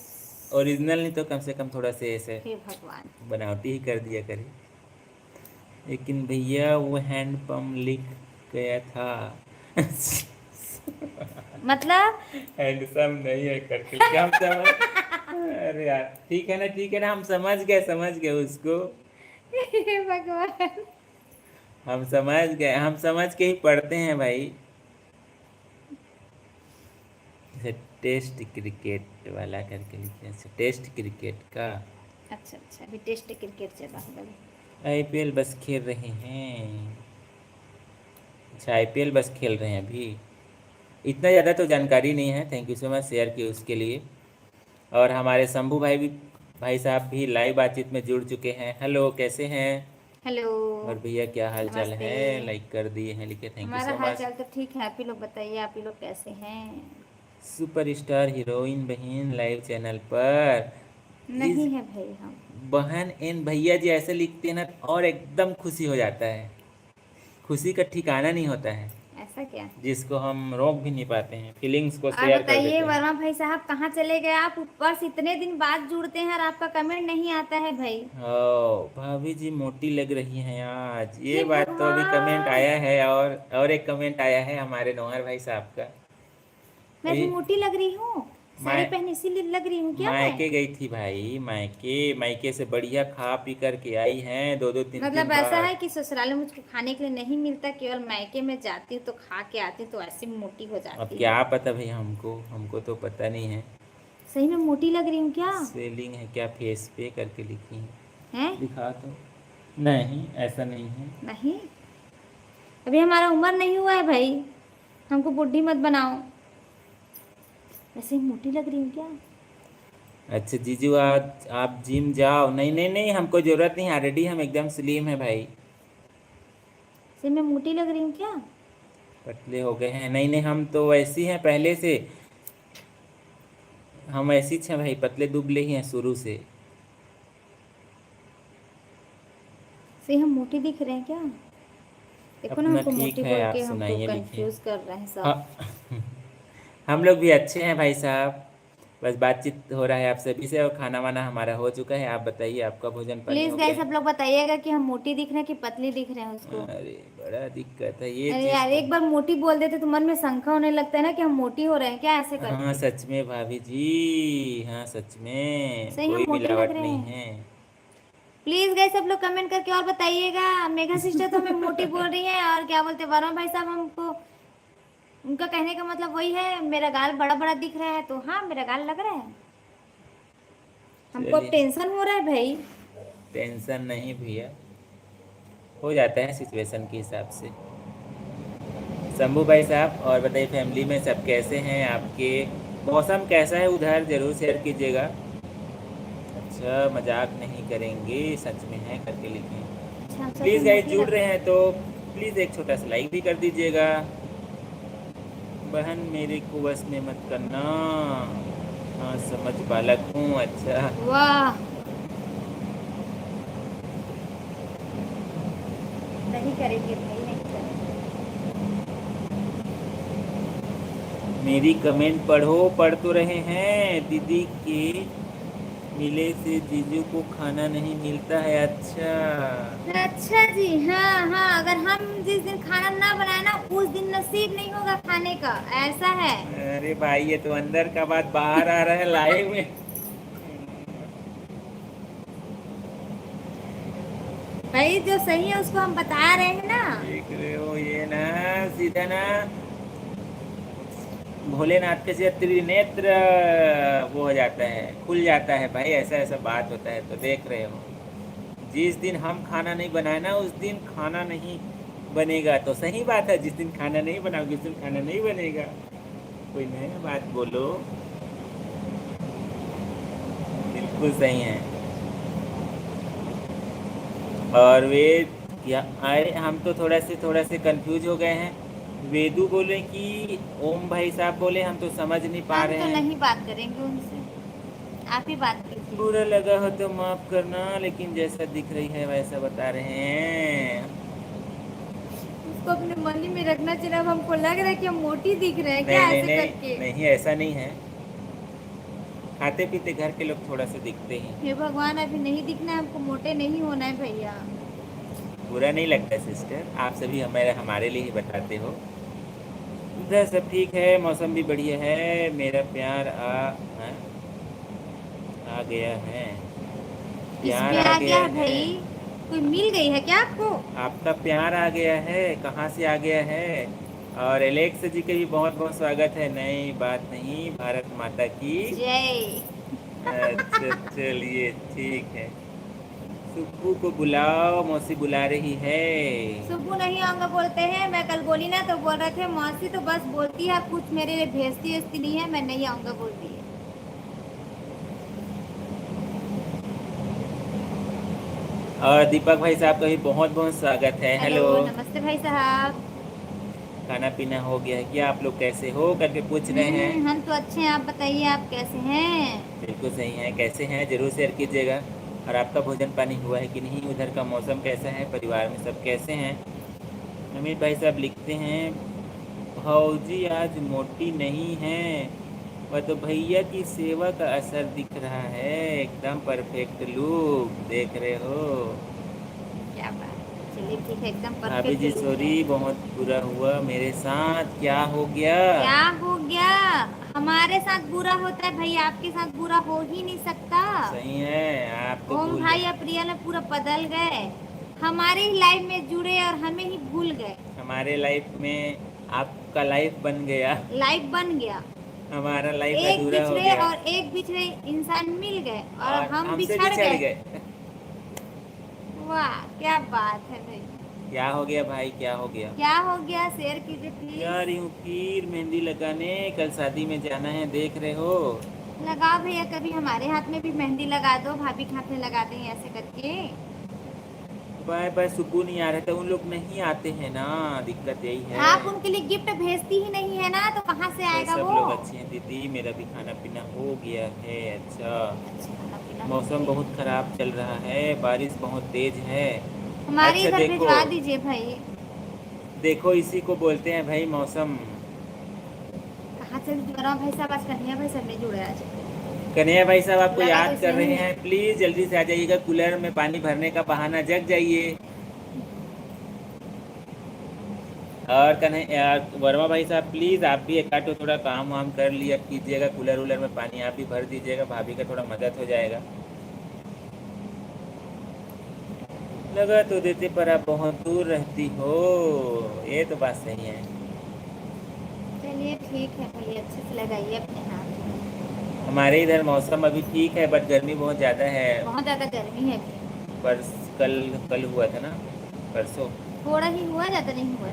ओरिजिनल नहीं तो कम से कम थोड़ा से ऐसे हे भगवान। बनावटी ही कर दिया करे। लेकिन भैया वो हैंड पंप लीक गया था। मतलब हैंडसम नहीं है करके क्या हम समझ। अरे यार ठीक है ना, हम समझ गए उसको। हे भगवान। हम समझ के ही पढ़ते हैं भाई। जैसे टेस्ट क्रिकेट वाला करके लिखे हैं, टेस्ट क्रिकेट का। अच्छा अच्छा, अभी टेस्ट क्रिकेट चला है भाई। आईपीएल बस खेल रहे हैं। अच्छा आईपीएल बस खेल रहे हैं अभी। इतना ज़्यादा तो जानकारी नहीं है, thank you so much share किए उसके लिए। और हमारे शंभू भाई साहब भी लाइव बातचीत में जुड़ चुके हैं। हेलो कैसे हैं? हेलो। और भैया क्या हाल चाल नमस्ते। है? लाइक कर दिए हैं, लिखे थैंक यू हमारा सो हाल मच। चाल तो ठीक है, आप ही लोग बताइए, आप ही लोग कैसे हैं? सुपरस्टार हीरोइन बहन लाइव चैनल पर। इस नहीं है भाई हम। बहन एन भैया जी ऐसे लिखते हैं ना और एकदम खुशी हो जाता है। खुशी का ठिकाना नहीं होता है, ऐसा क्या? जिसको हम रोक भी नहीं पाते हैं, फीलिंग्स को और शेयर कर बताइए देते हैं। वर्मा भाई साहब, कहाँ चले गए आप? ऊपर से इतने दिन बाद जुड़ते हैं और आपका कमेंट नहीं आता है भाई। ओ भाभी जी मोटी लग रही हैं आज, हे ये बात तो अभी कमेंट भगवान। आया है। और एक कमेंट आया है हमारे नौहर भाई साहब का। मैं भी अभी मोटी लग रही हूँ? साड़ी माय पहनी इसीलिए लग रही हूँ क्या मैं? मायके गई थी भाई, मायके से बढ़िया खा पी करके आई हैं, दो दो तीन मतलब तीन ऐसा है बार। कि ससुराल में मुझको खाने के लिए नहीं मिलता, केवल मायके में जाती हूँ तो खा के आती हूँ, तो ऐसे मोटी हो अब जाती हूँ। क्या पता भाई, हमको तो पता नहीं है। सही में मोटी लग रही हूँ क्या? सेलिंग है क्या फेस पे करके लिखी है? हैं? दिखा तो। नहीं ऐसा नहीं है। नहीं, अभी हमारा उम्र नहीं हुआ है भाई, हमको बुढ़ी मत बनाओ। ऐसे ही मोटी लग रही हूँ क्या? अच्छा जीजू आज आप जिम जाओ। नहीं नहीं नहीं, हमको ज़रूरत नहीं, ऑलरेडी हम एकदम स्लिम है भाई। सही में मोटी लग रही हूँ क्या? पतले हो गए हैं? नहीं नहीं, हम तो वैसी हैं पहले से। हम ऐसी हैं भाई, पतले दुबले ही हैं शुरू से। सही हम मोटी दिख रहे हैं क्या? देखो ना, अपना हमको ठीक मोटी है, बोल आप के हमको सुनाइए लिखिए। कंफ्यूज कर रहे हैं हाँ। सब। हम लोग भी अच्छे हैं भाई साहब। बस बातचीत हो रहा है आप सभी से, और खाना वाना हमारा हो चुका है। आप बताइए आपका भोजन पानी प्लीज हो गया गाइस, है? सब लोग बताइएगा कि हम मोटी दिख रहे हैं कि पतली दिख रहे हैं उसको। अरे बड़ा दिक्कत है ये अरे चीज़ यार, तो। एक बार मोटी बोल देते तो मन में शंका होने लगता है ना कि हम मोटी हो रहे हैं क्या ऐसे हाँ करके। सच में भाभी जी, हाँ सच में सही हम कोई मोटे लग मिलावट रहे नहीं हैं? है। प्लीज गाइस, सब लोग कमेंट करके और बताइएगा। मेघा सिस्टर तो हमें मोटी बोल रही है, और क्या बोलते हैं वर्मा भाई साहब हमको, उनका कहने का मतलब वही है, मेरा गाल बड़ा बड़ा दिख रहा है, तो हाँ मेरा गाल लग रहा है। हमको अब चलिए, टेंशन हो रहा है भाई। टेंशन नहीं भैया, हो जाता है सिचुएशन के हिसाब से। शंभू भाई साहब और बताइए फैमिली में सब कैसे हैं आपके? मौसम कैसा है उधर, ज़रूर शेयर कीजिएगा। अच्छा मजाक नहीं करेंगे, सच में है करके लिखें। अच्छा, हम सच में प्लीज़ गाइस मोटी जुड़ लग रहे रहे हैं हैं? तो प्लीज़ एक छोटा सा लाइक भी कर दीजिएगा। बहन मेरे को बस में मत करना। हाँ समझ बालक हूँ। अच्छा वाह, नहीं करेंगे भाई, नहीं करेंगे। मेरी कमेंट पढ़ो, पढ़ तो रहे हैं। दीदी के मिले से जीजू को खाना नहीं मिलता है। अच्छा अच्छा जी, हाँ हाँ, अगर हम जिस दिन खाना ना बनाए ना, उस दिन नसीब नहीं होगा खाने का, ऐसा है। अरे भाई ये तो अंदर का बात बाहर आ रहा है लाइव में। भाई जो सही है उसको हम बता रहे हैं ना। देख रहे हो ये ना, सीधा ना भोलेनाथ के से त्रिनेत्र वो हो जाता है, खुल जाता है भाई। ऐसा ऐसा बात होता है तो देख रहे हो। जिस दिन हम खाना नहीं बनाए ना उस दिन खाना नहीं बनेगा, तो सही बात है। जिस दिन खाना नहीं बनाओगे उस दिन खाना नहीं बनेगा। कोई नया बात बोलो। बिल्कुल सही है। और वे क्या, अरे हम तो थोड़ा से कंफ्यूज हो गए हैं। वेदू बोले कि ओम भाई साहब बोले, हम तो समझ नहीं पा हम रहे तो हैं। नहीं बात करेंगे उनसे, आप ही बात कीजिए। बुरा लगा हो तो माफ करना, लेकिन जैसा दिख रही है वैसा बता रहे हैं। उसको अपने मन ही में रखना चाहिए। अब हमको लग रहा है कि हम मोटी दिख रहे हैं क्या नहीं नहीं ऐसे नहीं करके। नहीं, ऐसा नहीं है। खाते पीते घर के लोग थोड़ा सा दिखते हैं। हे भगवान, अभी नहीं दिखना है हमको, मोटे नहीं होना है भैया। बुरा नहीं लगता सिस्टर, आप सभी हमारे लिए ही बताते हो। इधर सब ठीक है, मौसम भी बढ़िया है। मेरा प्यार हैं? आ गया है। किस प्यार पे आ आ गया गया है है। भाई? कोई मिल गई है क्या आपको? आपका प्यार आ गया है, कहाँ से आ गया है? और एलेक्स जी के भी बहुत बहुत स्वागत है। नई बात नहीं, भारत माता की। जय। अच्छा चलिए ठीक है। सुप्पू को बुलाओ, मौसी बुला रही है। सुबह नहीं आऊंगा बोलते हैं, मैं कल बोली ना तो बोल रहे थे मौसी तो बस बोलती है, कुछ मेरे लिए भेजती भेजती नहीं है, मैं नहीं आऊंगा बोलती है। और दीपक भाई साहब का भी बहुत बहुत स्वागत है। Hello, hello. नमस्ते भाई साहब। खाना पीना हो गया है क्या? आप लोग कैसे हो करके पूछ रहे हैं। हम तो अच्छे हैं, आप बताइए आप कैसे हैं? बिल्कुल सही है। कैसे हैं जरूर शेयर कीजिएगा। और आपका भोजन पानी हुआ है कि नहीं? उधर का मौसम कैसा है? परिवार में सब कैसे हैं? अमित भाई साहब लिखते हैं, भौजी आज मोटी नहीं है, वह तो भैया की सेवा का असर दिख रहा है। एकदम परफेक्ट लुक देख रहे हो। क्या बात है, चलिए ठीक है, एकदम भाभी परफेक्ट जी लुक है। सॉरी, बहुत बुरा हुआ मेरे साथ। क्या हो गया? क्या हो गया? हमारे साथ बुरा होता है भाई, आपके साथ बुरा हो ही नहीं सकता। सही है, आप तो ओम भूल भाई गए। अब रियल में पूरा बदल गए, हमारे ही लाइफ में जुड़े और हमें ही भूल गए। हमारे लाइफ में आपका लाइफ बन गया, लाइफ बन गया। हमारा लाइफ एक अधूरा हो बिछड़े गया और एक बिछड़े इंसान मिल गए और और हम हमसे बिछड़ बिछड़ गए। गए। वाह क्या बात है भाई। क्या हो गया भाई, क्या हो गया? क्या हो गया, शेयर कीजिए जा प्लीज। रही हूँ फिर मेहंदी लगाने, कल शादी में जाना है, देख रहे हो। लगाओ भैया, कभी हमारे हाथ में भी मेहंदी लगा दो, भाभी के हाथ में लगा दें ऐसे करके। Bye bye. सुबह नहीं आ रहे थे, उन लोग नहीं आते हैं ना, दिक्कत यही है। आप उनके लिए गिफ्ट भेजती ही नहीं है ना, तो कहाँ से भाई आएगा सब वो? लोग अच्छे हैं दीदी, मेरा भी खाना पीना हो गया है। अच्छा। अच्छा, खाना पीना हो मौसम गया। बहुत ख़राब चल रहा है, बारिश बहुत तेज है। हमारे अच्छा इधर देखो, भिजवा दीजिए भाई। देखो इसी को बोलते हैं भाई मौसम। कहाँ से भिजवा रहा हूँ भाई साहब, आज कन्हैया भाई सब नहीं जुड़े आज। कन्हैया भाई साहब आपको लगा तो याद कर इसमें रहे ही है। हैं, प्लीज़ जल्दी से आ जाइएगा। कूलर में पानी भरने का बहाना जग जाइए। और कन्हैया वर्मा भाई साहब प्लीज़ आप भी एक आधो थोड़ा काम वाम कर लिया कीजिएगा, कूलर वूलर में पानी आप भी भर दीजिएगा, भाभी का थोड़ा मदद हो जाएगा। लगा तो देते पर आप बहुत दूर रहती हो, ये तो बात सही है। चलिए ठीक है भाई, अच्छे से लगाइए अपने हाथ। हमारे इधर मौसम अभी ठीक है, बट गर्मी बहुत ज़्यादा है। बहुत ज़्यादा गर्मी है अभी। पर कल कल हुआ था ना, परसों। थोड़ा ही हुआ, ज़्यादा नहीं हुआ।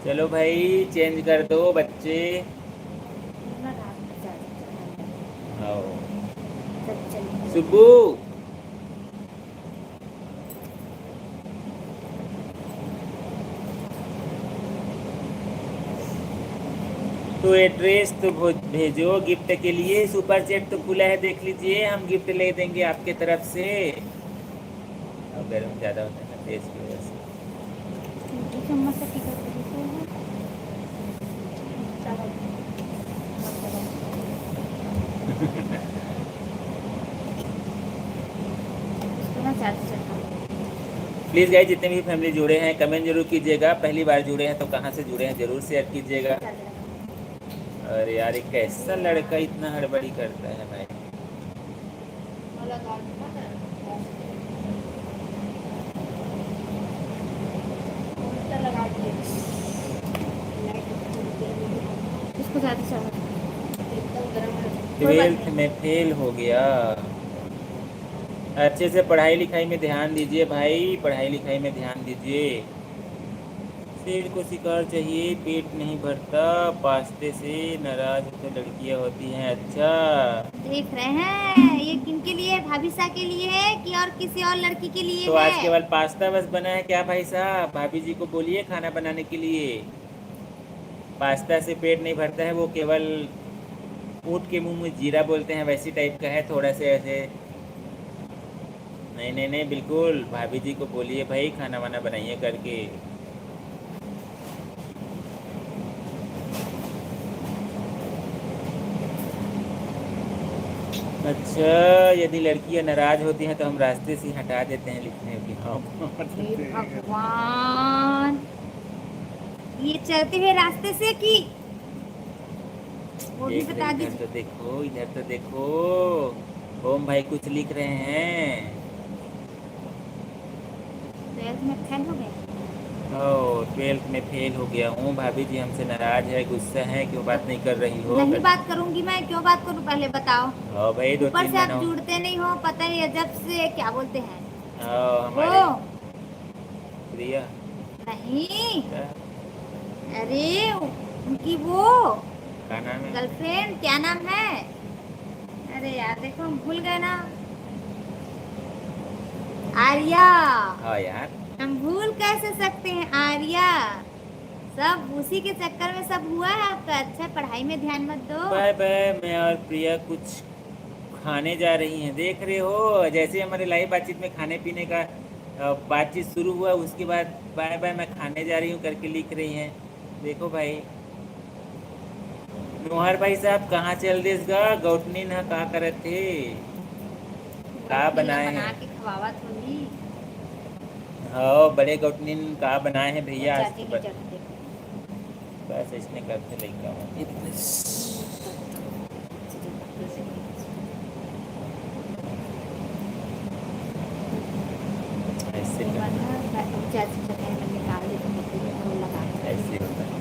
चलो भाई चेंज कर दो बच्चे। पूरा रात में ज़्यादा आओ सब चलिए। सुब्बू। तो एड्रेस तो भेजो गिफ्ट के लिए। सुपर चैट तो खुला है, देख लीजिए, हम गिफ्ट ले देंगे आपके तरफ से। अब गर्म ज़्यादा होता है ना तेज की वजह से। छोटी चम्मच से टिकट देते हैं। इसको ना चार्ज चढ़ा। प्लीज़ गाइस जितने भी फैमिली जुड़े हैं कमेंट जरूर कीजिएगा। पहली बार जुड़े हैं तो कहाँ से जुड़े हैं जरूर शेयर कीजिएगा। अरे यार ये कैसा लड़का इतना हड़बड़ी करता है भाई। इसको ज़्यादा चढ़ा। कोई बात 12th में फेल हो गया। अच्छे से पढ़ाई लिखाई में ध्यान दीजिए भाई, पढ़ाई लिखाई में ध्यान दीजिए। शेर को शिकार चाहिए, पेट नहीं भरता पास्ते से, नाराज तो लड़कियां होती हैं। अच्छा देख रहे हैं ये किनके लिए है, भाभी सा के लिए है कि और किसी और लड़की के लिए तो आज है? केवल पास्ता बस बना है क्या भाई साहब? भाभी जी को बोलिए खाना बनाने के लिए। पास्ता से पेट नहीं भरता है, वो केवल ऊँट के मुंह में जीरा बोलते हैं वैसी टाइप का है, थोड़ा से ऐसे। नहीं नहीं नहीं, बिल्कुल भाभी जी को बोलिए भाई खाना वाना बनाइए करके। अच्छा, यदि लड़कियां नाराज होती हैं तो हम रास्ते से ही हटा देते हैं लिखने की। हाँ हे भगवान, ये चलते हुए रास्ते से कि वो भी देख रहे, बता इधर दीजिए। तो देखो, इधर तो देखो, ओम भाई कुछ लिख रहे हैं। 12th में फेल हो गए? ओ, 12th में फेल हो गया हूँ, भाभी जी हमसे नाराज है, गुस्सा है, क्यों तो बात नहीं कर रही हो नहीं करके। बात करूंगी मैं, क्यों बात करूं पहले बताओ। हाँ भाई, दो ऊपर तीन से आप महीनों। जुड़ते नहीं हो, पता नहीं अजब से क्या बोलते हैं वो। हमारे प्रिया। नहीं, क्या अरे उनकी वो क्या नाम है? गर्लफ्रेंड, क्या नाम है? अरे यार देखो, हम भूल गए ना। आर्या। हाँ यार। हम भूल कैसे सकते हैं आर्या। सब उसी के चक्कर में सब हुआ है आपका। अच्छा, पढ़ाई में ध्यान मत दो। बाय बाय, मैं और प्रिया कुछ खाने जा रही हैं, देख रहे हो, जैसे हमारे लाइव बातचीत में खाने पीने का बातचीत शुरू हुआ, उसके बाद बाय बाय मैं खाने जा रही हूँ करके लिख रही हैं। देखो भाई, नोहर भाई साहब कहाँ चल देसगा, गौटनी न का करत थे, का रोटी ला बनाए बना हैं? के खवावा थोड़ी। हाँ, बड़े गौटनी का बनाए हैं वो भैया आज चाची तो की चढ़ देखो। बस इसने करते लगा ऐसे एक बार करना, ना चाची चटनी में निकाल देती मिट्टी में और लगा के ऐसे होता है।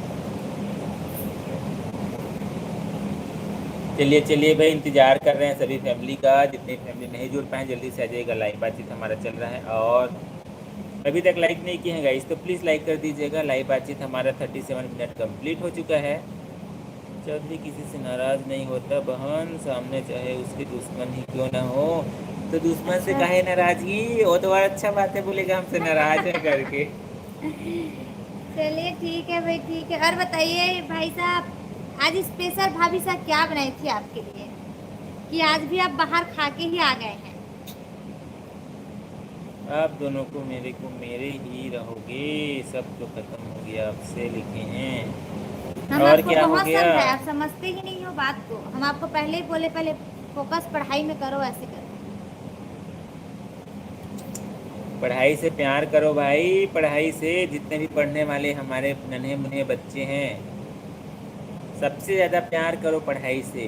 चलिए चलिए भाई, इंतजार कर रहे हैं सभी फैमिली का, जितनी फैमिली नहीं जुड़ पाए जल्दी से आ जाइएगा, लाइव बातचीत हमारा चल रहा है। और अभी तक लाइक नहीं किए हैं गाइस तो प्लीज़ लाइक कर दीजिएगा। लाइव बातचीत हमारा 37 मिनट कंप्लीट हो चुका है। चौधरी किसी से नाराज़ नहीं होता बहन, सामने चाहे उसके दुश्मन ही क्यों ना हो, तो दुश्मन से अच्छा। काहे नाराज़गी, वो तो और अच्छा बात है, बोलेगा हमसे नाराज़ है करके। चलिए ठीक है भाई, ठीक है। और बताइए भाई साहब, आज स्पेशल भाभी साहब क्या बनाई थी आपके लिए कि आज भी आप बाहर खा के ही आ गए हैं? आप दोनों को मेरे ही रहोगे, सब तो खत्म हो गया, आपसे लिखे हैं। हम और आपको क्या हो बहुत गया? समझाए, आप समझते ही नहीं हो बात को। हम आपको पहले ही बोले, पहले फोकस पढ़ाई में करो, ऐसे करो। पढ़ाई से प्यार करो भाई, पढ़ाई से, जितने भी पढ़ने वाले हमारे नन्हे मुन्ने बच्चे हैं, सबसे ज़्यादा प्यार करो पढ़ाई से।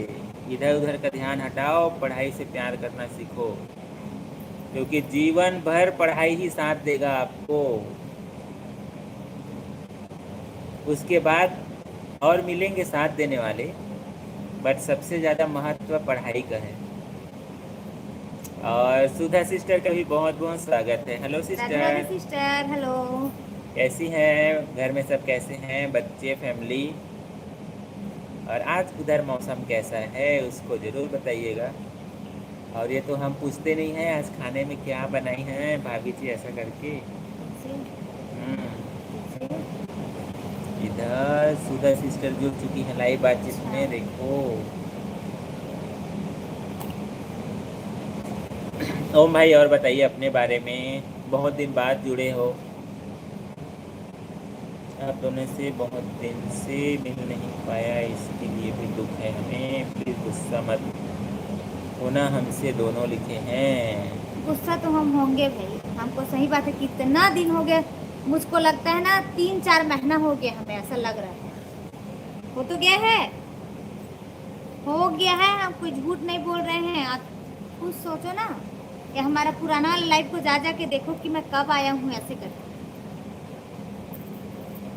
इधर उधर का ध्यान हटाओ, पढ़ाई से प्यार करना सीखो, क्योंकि जीवन भर पढ़ाई ही साथ देगा आपको। उसके बाद और मिलेंगे साथ देने वाले, बट सबसे ज़्यादा महत्व पढ़ाई का है। और सुधा सिस्टर का भी बहुत बहुत स्वागत है। Hello Radhe Radhe sister, sister, hello. कैसी हैं? घर में सब कैसे हैं, बच्चे, फैमिली? और आज उधर मौसम कैसा है उसको ज़रूर बताइएगा। और ये तो हम पूछते नहीं हैं आज खाने में क्या बनाई हैं भाभी जी, ऐसा करके। इधर सुधा सिस्टर जुड़ चुकी हैं लाइव बातचीत अच्छा। में, देखो। ओम भाई और बताइए अपने बारे में, बहुत दिन बाद जुड़े हो। आप दोनों से बहुत दिन से मिल नहीं पाया, इसके लिए भी दुख है हमें, प्लीज़ गुस्सा मत होना, हमसे दोनों लिखे हैं। गुस्सा तो हम होंगे भाई, हमको सही बात है, कितना दिन हो गया। मुझको लगता है ना 3-4 महीना हो गया, हमें ऐसा लग रहा है। हो तो गया है, हो गया है। हम कोई झूठ नहीं बोल रहे हैं। आप खुद सोचो ना, या हमारा पुराना लाइफ को जा जा के देखो कि मैं कब आया हूँ, ऐसे करके।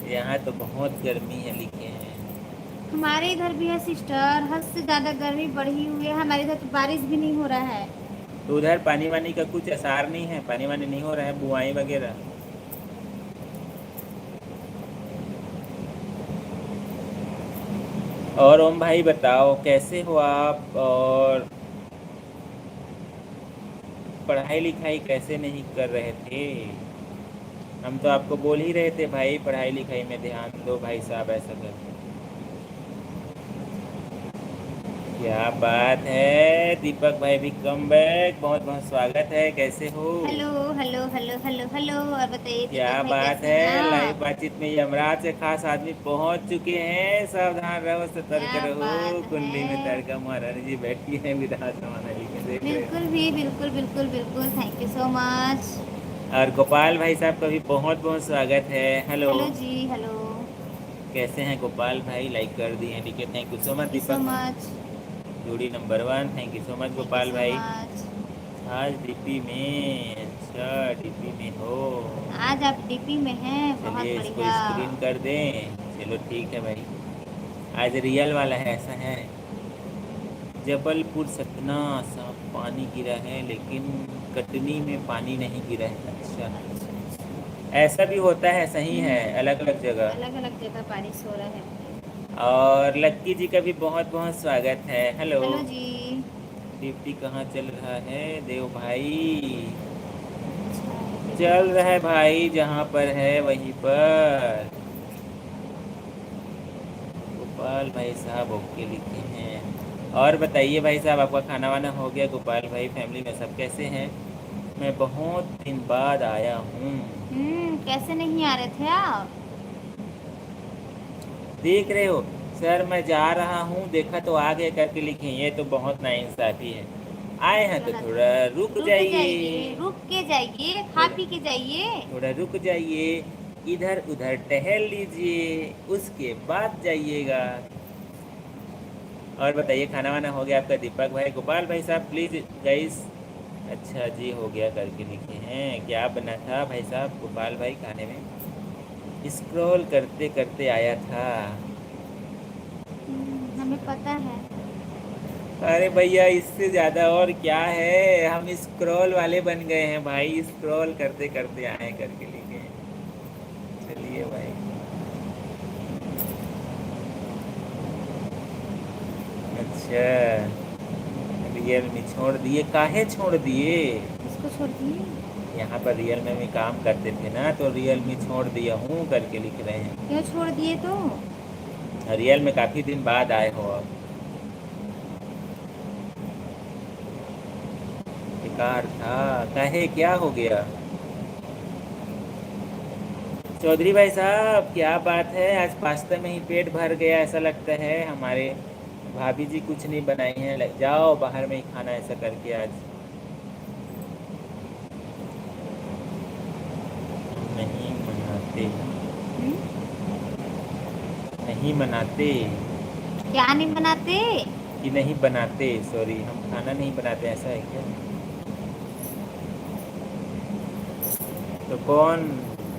यहाँ तो बहुत गर्मी है लिखे हैं। हमारे इधर भी है सिस्टर, हद से ज्यादा गर्मी बढ़ी हुई है। हमारे इधर तो बारिश भी नहीं हो रहा है। तो उधर पानी वानी का कुछ असर नहीं है, पानी वानी नहीं हो रहा है, बुआई वगैरह? और ओम भाई बताओ कैसे हो आप, और पढ़ाई लिखाई कैसे नहीं कर रहे थे? हम तो आपको बोल ही रहे थे भाई पढ़ाई लिखाई में ध्यान दो भाई साहब, ऐसा करके। क्या बात है, दीपक भाई भी कम बैक, बहुत बहुत स्वागत है, कैसे हो? Hello hello hello hello hello. और बताइए क्या दीपक भाई बात कैसे हैं है, लाइव आप? बातचीत में यमराज से खास आदमी पहुंच चुके हैं, सावधान रहो, सतर्क क्या रहो, बात कुंडली में है। तड़का महारानी जी बैठी है, विधाता महारानी जी के देख रहे बिल्कुल भी, बिल्कुल बिल्कुल बिल्कुल, थैंक यू सो मच। हैं। और गोपाल भाई साहब का भी बहुत बहुत स्वागत है। हेलो, हेलो जी, हेलो। कैसे हैं गोपाल भाई? लाइक कर दिए हैं, ठीक है, thank you so much. Thank you so Deepak much. जोड़ी number 1, thank you so much thank you Gopal so भाई। मच। आज डीपी में, अच्छा डीपी में हो। आज आप डीपी में हैं, बहुत चलिए इसको बढ़िया। स्क्रीन कर दें, चलो ठीक है भाई। आज रियल वाला है, ऐसा है। जबलपुर सतना साफ पानी गिरा है, लेकिन कटनी में पानी नहीं गिरा है। अच्छा, अच्छा अच्छा। ऐसा भी होता है, सही है, अलग अलग जगह। अलग अलग जगह बारिश हो रहा है भाई। और लक्की जी का भी बहुत बहुत स्वागत है। हेलो, हेलो जी। डिप्टी कहाँ चल रहा है देव भाई? अच्छा है, चल बिल्कुल रहा है चल रहा भाई, जहाँ पर है वहीं पर। गोपाल भाई साहब ओके लिखे हैं। और बताइए भाई साहब, आपका खाना वाना हो गया? गोपाल भाई, फैमिली में सब कैसे हैं? मैं बहुत दिन बाद आया हूँ। कैसे नहीं आ रहे थे आप? देख रहे हो सर, मैं जा रहा हूँ, देखा तो आ गए करके लिखे। ये तो बहुत नाइंसाफी है। आए हैं तो गलत थोड़ा है। रुक रुक जाइए, जाइए। रुक के जाइए, खा थोड़ा पी के जाइए। थोड़ा रुक जाइए, इधर उधर टहल लीजिए, उसके बाद जाइएगा। और बताइए, खाना वाना हो गया आपका? दीपक भाई, गोपाल भाई साहब प्लीज़ गाइस। अच्छा जी, हो गया करके लिखे हैं। क्या बना था भाई साहब गोपाल भाई खाने में? स्क्रॉल करते करते आया था। हमें पता है। अरे भैया, इससे ज़्यादा और क्या है, हम स्क्रॉल वाले बन गए हैं भाई, स्क्रॉल करते करते आए करके लिखे हैं। चलिए भाई, अच्छा, रियल में छोड़ दिए? काहे छोड़ दिए? किसको छोड़ दिए? यहाँ पर रियल में भी काम करते थे ना, तो रियल में छोड़ दिया हूँ करके लिख रहे हैं। क्यों छोड़ दिए तो? रियल में काफ़ी दिन बाद आए हो अब। बेकार था, काहे, क्या हो गया? चौधरी भाई साहब, क्या बात है, आज पास्ता में ही पेट भर गया ऐसा लगता है। हमारे भाभी जी कुछ नहीं बनाई हैं, जाओ बाहर में ही खाना ऐसा करके आज। नहीं मनाते, हम्म? नहीं मनाते क्या नहीं बनाते? कि नहीं बनाते, सॉरी, हम खाना नहीं बनाते, ऐसा है क्या? तो कौन?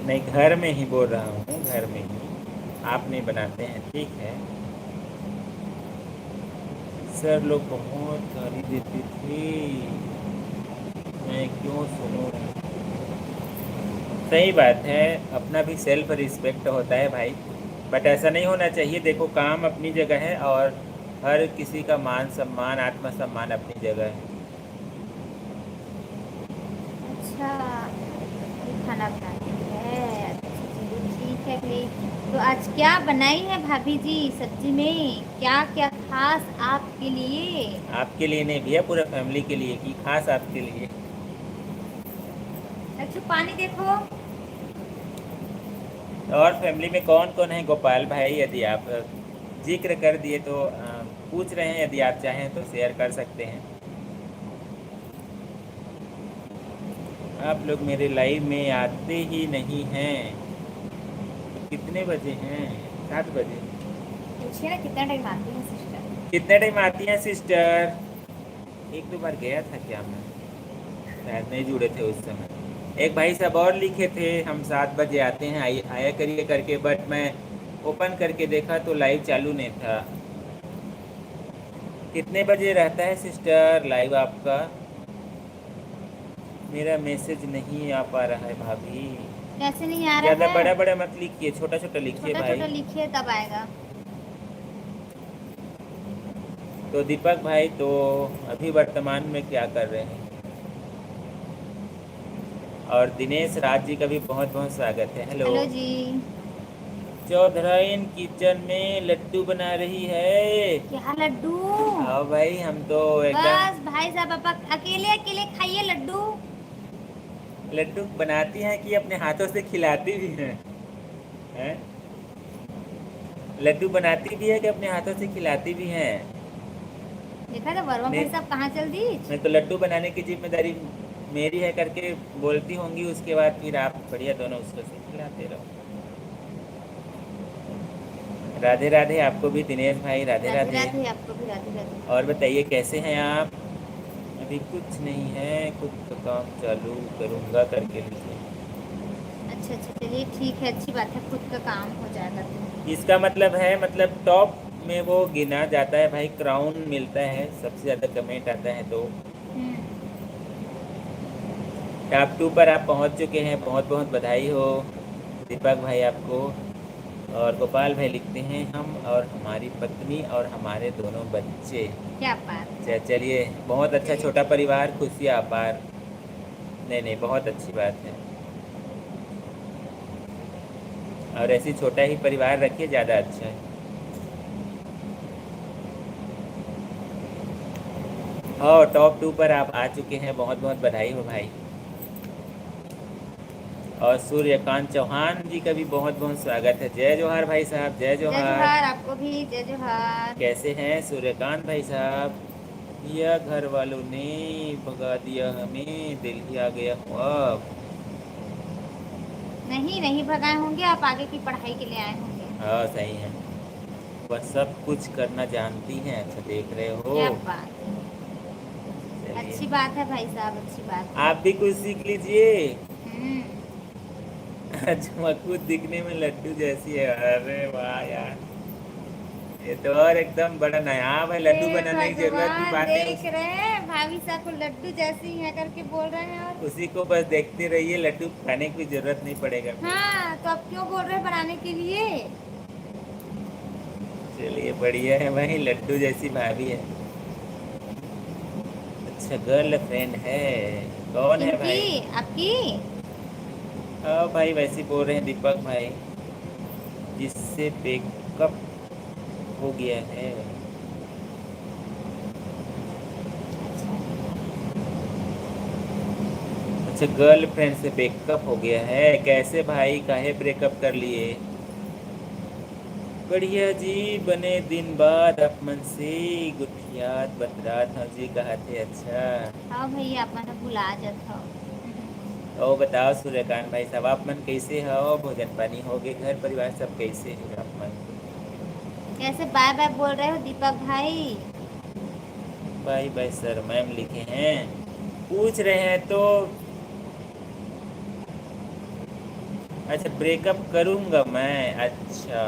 नहीं, घर में ही बोल रहा हूँ, घर में ही आप नहीं बनाते हैं, ठीक है। सर लोग बहुत गाली देते थे, मैं क्यों सुनूं? सही बात है, अपना भी सेल्फ रिस्पेक्ट होता है भाई। बट ऐसा नहीं होना चाहिए। देखो, काम अपनी जगह है और हर किसी का मान सम्मान, आत्मसम्मान अपनी जगह है। अच्छा, ये खाना बनाती है, अच्छा चलिए ठीक है अगली। तो आज क्या बनाई है भाभी जी सब्जी में? क्या क्या खास आपके लिए? आपके लिए नहीं भैया, पूरा फैमिली के लिए, कि खास आपके लिए। अच्छा, पानी देखो। और फैमिली में कौन कौन है गोपाल भाई? यदि आप जिक्र कर दिए तो पूछ रहे हैं, यदि आप चाहें तो शेयर कर सकते हैं। आप लोग मेरे लाइव में आते ही नहीं हैं। कितने बजे हैं? 7 बजे। पूछिए ना कितना टाइम आती है सिस्टर। कितने टाइम आती हैं सिस्टर? एक दो बार गया था क्या मैं? शायद नहीं जुड़े थे उस समय। एक भाई साहब और लिखे थे, हम 7 बजे आते हैं, आया करिए करके, बट मैं ओपन करके देखा तो लाइव चालू नहीं था। कितने बजे रहता है सिस्टर लाइव आपका? मेरा मैसेज नहीं आ पा रहा है भाभी। कैसे नहीं आ ज़्यादा रहा है? बड़ा बड़ा मत लिखिए, छोटा छोटा लिखिए छोटा भाई। छोटा लिखिए तब आएगा। तो दीपक भाई, तो अभी वर्तमान में क्या कर रहे हैं? और दिनेश राज जी का भी बहुत बहुत स्वागत है। हेलो। हेलो जी। चौधराइन किचन में लड्डू बना रही है। क्या लड्डू? आओ भाई, हम तो एकदम। बस भाई साहब, आप अकेले अकेले खाइए लड्डू। लड्डू बनाती हैं कि अपने हाथों से खिलाती भी हैं? लड्डू बनाती भी है कि अपने हाथों से खिलाती भी हैं? देखा था वर्मा नहीं, भाई साहब कहाँ चल दी। नहीं तो लड्डू बनाने की जिम्मेदारी मेरी है करके बोलती होंगी, उसके बाद फिर आप बढ़िया दोनों उसको खिलाते रहो। राधे राधे आपको भी दिनेश भाई, राधे राधे राधे। राधे, आपको भी राधे राधे। और बताइए कैसे हैं आप? अभी कुछ नहीं है, खुद का काम चालू करूँगा करके लिखिए। अच्छा अच्छा, चलिए ठीक है, अच्छी बात है, खुद का काम हो जाएगा तो। इसका मतलब है, मतलब टॉप में वो गिना जाता है भाई, क्राउन मिलता है, सबसे ज़्यादा कमेंट आता है तो। टॉप 2 पर आप पहुंच चुके हैं, बहुत बहुत बधाई हो दीपक भाई आपको। और गोपाल भाई लिखते हैं हम और हमारी पत्नी और हमारे दोनों बच्चे। क्या बात है। चलिए, बहुत अच्छा, चलिए छोटा ठीक। परिवार, खुशियाँ अपार। नहीं नहीं, बहुत अच्छी बात है। और ऐसी छोटा ही परिवार रखिए, ज़्यादा अच्छा है। हाँ, टॉप 2 पर आप आ चुके हैं, बहुत बहुत बधाई हो भाई। और सूर्यकांत चौहान जी का भी बहुत बहुत स्वागत है। जय जोहार भाई साहब, जय जय जोहार। जोहार, आपको भी जय जोहार। कैसे हैं सूर्यकांत भाई साहब? या घर वालों ने भगा दिया हमें, दिल ही आ गया हूँ अब। नहीं नहीं भगाए होंगे, आप आगे की पढ़ाई के लिए आए होंगे। हाँ सही है, वह सब कुछ करना जानती हैं, अच्छा देख रहे हो। क्या बात है। चलिए, अच्छी बात है भाई साहब, अच्छी बात है। आप भी कुछ सीख लीजिए। हम्म। अच्छा, मकबूत दिखने में लड्डू जैसी है, अरे वाह यार, ये तो और एकदम बड़ा नायाब है, लड्डू हे बनाने की जरूरत की भगवान, बात है। देख रहे हैं भाभी साहब को लड्डू जैसी है करके बोल रहे हैं और। उसी को बस देखते रहिए, लड्डू खाने की जरूरत नहीं पड़ेगा फिर। हाँ, तो आप क्यों बोल रहे हैं बनाने के लिए। चलिए बढ़िया है भाई, लड्डू जैसी भाभी है। अच्छा, गर्ल फ्रेंड है? कौन है किनकी, भाई? आपकी। हाँ भाई, वैसे ही बोल रहे हैं दीपक भाई, जिससे ब्रेकअप हो गया है। अच्छा, गर्ल फ्रेंड से ब्रेकअप हो गया है, कैसे भाई, काहे ब्रेकअप कर लिए? बढ़िया जी, बने दिन बाद आप मन से गुठियात बतरा था जी, कहा थे। अच्छा, हाँ भैया, आप मैंने भुला जात हो। और बताओ सूर्यकांत भाई साहब, आप मन कैसे हो? भोजन पानी हो गए, घर परिवार सब कैसे है आप मन? कैसे बाय बाय बोल रहे हो दीपक भाई। बाय बाय सर मैम लिखे हैं, पूछ रहे हैं तो। अच्छा, ब्रेकअप करूंगा मैं, अच्छा,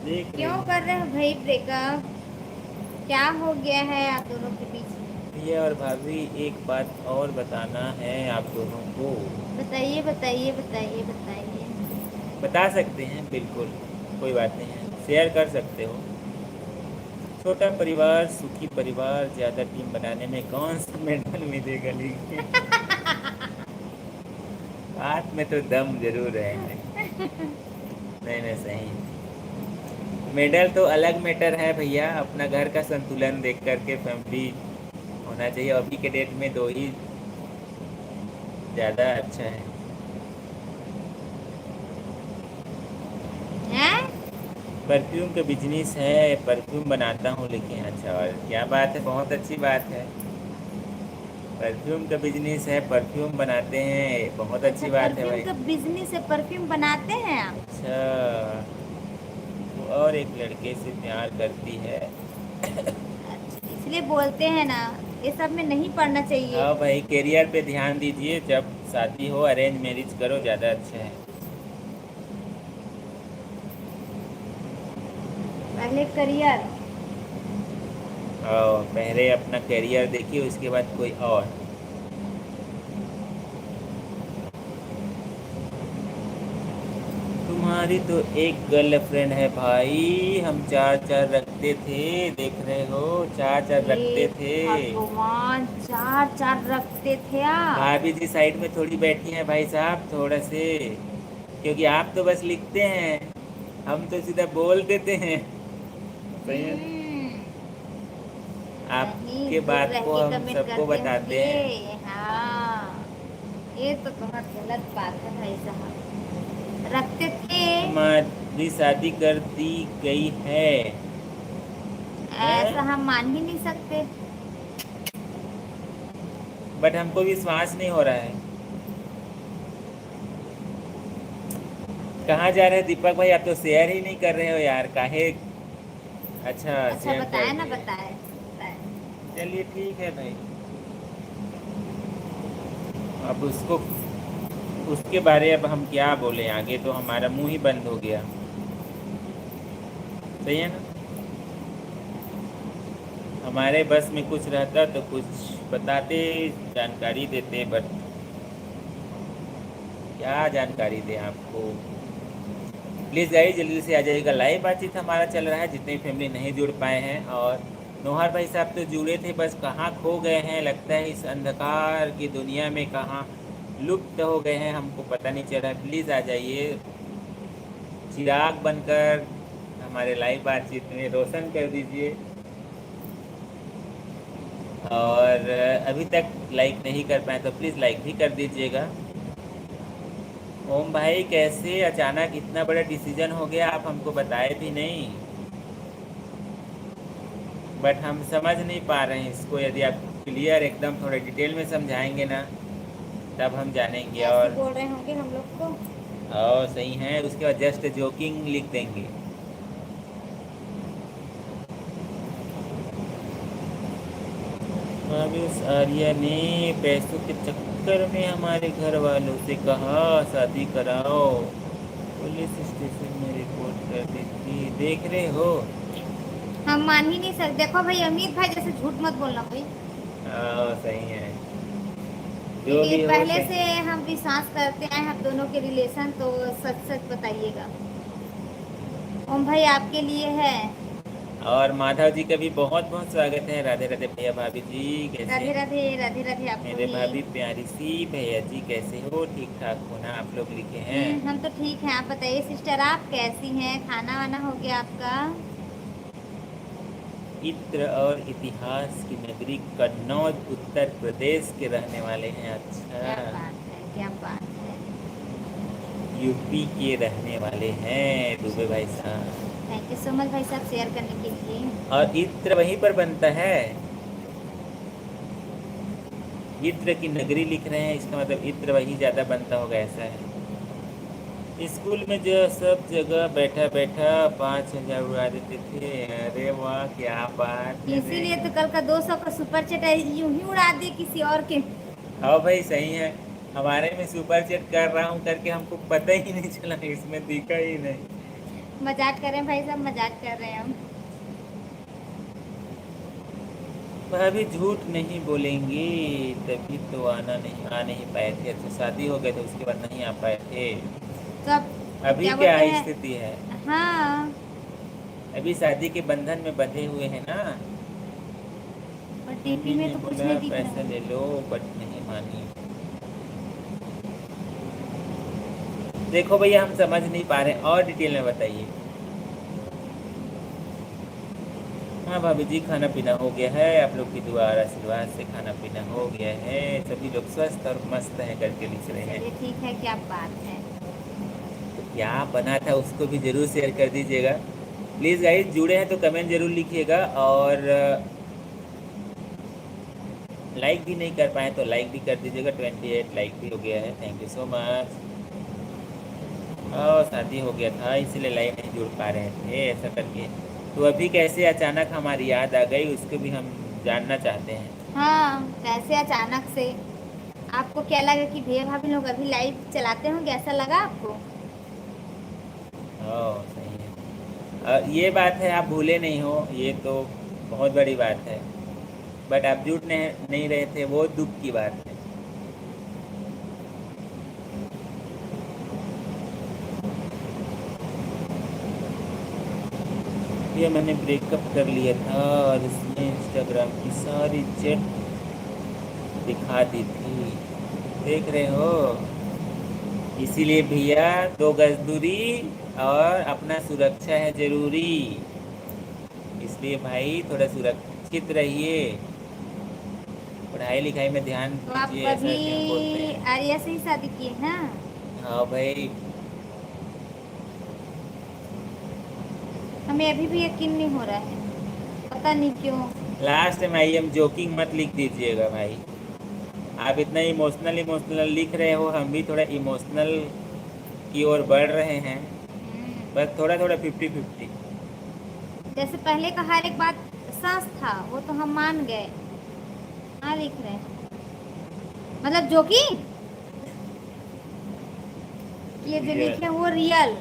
देख रही क्यों हूँ। कर रहे हो भाई ब्रेकअप, क्या हो गया है आप दोनों के बीच में। भैया और भाभी, एक बात और बताना है आप दोनों को। बताइए बताइए बताइए बताइए। बता सकते हैं, बिल्कुल, कोई बात नहीं है, शेयर कर सकते हो। छोटा परिवार सुखी परिवार, ज़्यादा टीम बनाने में कौन सा मेडल मिलेगा लिखिए। बात में तो दम जरूर है। नहीं नहीं, सही। मेडल तो अलग मैटर है भैया, अपना घर का संतुलन देख करके फैमिली होना चाहिए, अभी के डेट में दो ही ज़्यादा अच्छा है। हैं? परफ्यूम का बिजनेस है, परफ्यूम बनाता हूँ लेकिन। अच्छा, और क्या बात है, बहुत अच्छी बात है। परफ्यूम का बिजनेस है, परफ्यूम बनाते हैं, बहुत अच्छा, अच्छी बात है परफ्यूम भाई। का बिजनेस है, परफ्यूम बनाते हैं आप। अच्छा, वो और एक लड़के से प्यार करती है। अच्छा, इसलिए बोलते हैं ना, ये सब में नहीं पढ़ना चाहिए। हाँ भाई, करियर पे ध्यान दीजिए, जब शादी हो अरेंज मैरिज करो, ज़्यादा अच्छा है। पहले करियर। और पहले अपना करियर देखिए, उसके बाद कोई और। तुम्हारी तो एक गर्लफ्रेंड है भाई, हम चार चार रखते थे, देख रहे हो, चार चार हे रखते थे। भगवान, चार चार रखते थे आप। भाभी जी साइड में थोड़ी बैठी हैं भाई साहब, थोड़ा से, क्योंकि आप तो बस लिखते हैं, हम तो सीधा बोल देते हैं। सही है, हम्म। नहीं, आपके दूर बात रह को के हम कमेंट सबको करते बताते हैं। होंगे। हाँ, ये तो बहुत गलत बात है भाई साहब, रखते थे। हमारी शादी कर दी गई है। ऐसा हम मान ही नहीं सकते। बट हमको विश्वास नहीं हो रहा है। कहाँ जा रहे हैं दीपक भाई? आप तो शेयर ही नहीं कर रहे हो यार, काहे? अच्छा, अच्छा शेयर कर बताए ना, दिए। बताए बताए। चलिए ठीक है भाई। अब उसको, उसके बारे अब हम क्या बोले आगे, तो हमारा मुंह ही बंद हो गया। सही है ना? हमारे बस में कुछ रहता तो कुछ बताते, जानकारी देते, बट क्या जानकारी दें आपको। प्लीज़ गाइस जल्दी से आ जाइएगा। लाइव बातचीत हमारा चल रहा है, जितने फैमिली नहीं जुड़ पाए हैं। और नौहर भाई साहब तो जुड़े थे, बस कहाँ खो गए हैं, लगता है इस अंधकार की दुनिया में कहाँ लुप्त हो गए हैं, हमको पता नहीं चल रहा है। प्लीज़ आ जाइए, चिराग बनकर हमारे लाइव बातचीत में रोशन कर दीजिए। और अभी तक लाइक नहीं कर पाए तो प्लीज़ लाइक भी कर दीजिएगा। ओम भाई कैसे अचानक इतना बड़ा डिसीजन हो गया, आप हमको बताए भी नहीं। बट हम समझ नहीं पा रहे हैं इसको। यदि आप क्लियर एकदम थोड़े डिटेल में समझाएंगे ना, तब हम जानेंगे। ऐसे बोल रहे होंगे हम लोग को। और सही है, उसके बाद जस्ट जोकिंग लिख देंगे। भावेश आर्या ने पैसों के चक्कर में हमारे घर वालों से कहा शादी कराओ, पुलिस स्टेशन में रिपोर्ट कर दी थी। देख रहे हो? हम मान ही नहीं सकते। देखो भाई अमित भाई, जैसे झूठ मत बोलना भाई, हाँ सही है, जो क्योंकि भी हो पहले सही। से हम विश्वास करते हैं हम दोनों के रिलेशन, तो सच सच बताइएगा। ओम भाई आपके लिए है। और माधव जी का भी बहुत बहुत स्वागत है। राधे राधे भैया भाभी जी, कैसे राधे हैं? राधे, राधे राधे आपको मेरे भी। भाभी प्यारी सी भैया जी कैसे हो? ठीक ठाक हो ना? आप लोग लिखे हैं। हम तो ठीक हैं। आप बताइए सिस्टर, आप कैसी हैं? खाना वाना हो गया आपका? इत्र और इतिहास की नगरी कन्नौज उत्तर प्रदेश के रहने वाले हैं। क्या अच्छा, बात है, क्या बात है। यूपी के रहने वाले हैं दुबे भाई साहब। थैंक यू सो मच भाई साहब शेयर करने के लिए। और इत्र वहीं पर बनता है। इत्र की नगरी लिख रहे हैं, इसका मतलब इत्र वहीं ज़्यादा बनता होगा, ऐसा है। स्कूल में जो सब जगह बैठा बैठा 5,000 उड़ा देते थे। अरे वाह, क्या बात है रे। इसीलिए तो कल का 200 का सुपर चैट यूं ही उड़ा दिए किसी और के। हाँ भाई सही है। हमारे में सुपर चैट कर रहा हूँ करके हमको पता ही नहीं चला, इसमें दिखा ही नहीं। मजाक कर रहे हैं भाई साहब, मजाक कर रहे हैं हम। भाभी झूठ नहीं बोलेंगी, तभी तो आ नहीं पाए थे। अच्छा शादी हो गए थे उसके बाद नहीं आ पाए थे। तो अब अभी क्या क्या बोलते हैं। स्थिति है? हाँ, अभी शादी के बंधन में बंधे हुए हैं ना। पर डीपी मम्मी में ने तो कुछ बोला नहीं दिख रहा पैसा है। ले लो, बट नहीं मानी। देखो भैया हम समझ नहीं पा रहे, और डिटेल में बताइए। हाँ भाभी जी, खाना पीना हो गया है, आप लोग की दुआ और आशीर्वाद से खाना पीना हो गया है, सभी लोग स्वस्थ और मस्त हैं करके लिख रहे हैं। चलिए ठीक है, क्या बात है। तो क्या बना था उसको भी ज़रूर शेयर कर दीजिएगा। प्लीज़ गाइस जुड़े हैं तो कमेंट ज़रूर लिखिएगा। और लाइक भी नहीं कर पाए तो लाइक भी कर दीजिएगा। 28 लाइक भी हो गया है, थैंक यू सो मच। और शादी हो गया था इसीलिए लाइव नहीं जुड़ पा रहे थे, ऐसा करके। तो अभी कैसे अचानक हमारी याद आ गई, उसको भी हम जानना चाहते हैं। हाँ, कैसे अचानक से? आपको क्या लगा कि भैया भाभी लोग अभी लाइव चलाते होंगे, ऐसा लगा आपको? ओह सही है। ये बात है, आप भूले नहीं हो, ये तो बहुत बड़ी बात है। बट आप जुट नहीं रहे थे, वो दुख की बात है। ये मैंने ब्रेकअप कर लिया था और इसने इंस्टाग्राम की सारी चैट दिखा दी थी, देख रहे हो? इसीलिए भैया 2 गज दूरी और अपना सुरक्षा है ज़रूरी। इसलिए भाई थोड़ा सुरक्षित रहिए, पढ़ाई लिखाई में ध्यान तो आप दीजिए, ऐसा अभी क्यों बोलते हैं? आर्या से ही शादी किए हैं? हाँ भाई। हमें अभी भी यकीन नहीं हो रहा है। पता नहीं क्यों। लास्ट में आई एम जोकिंग मत लिख दीजिएगा भाई। आप इतना इमोशनल इमोशनल लिख रहे हो, हम भी थोड़ा इमोशनल की ओर बढ़ रहे हैं, बस थोड़ा थोड़ा 50-50। जैसे पहले का हर एक बात सच था, वो तो हम मान गए। हाँ लिख रहे हैं, मतलब जो कि ये जो रियल, लिखे वो रियल।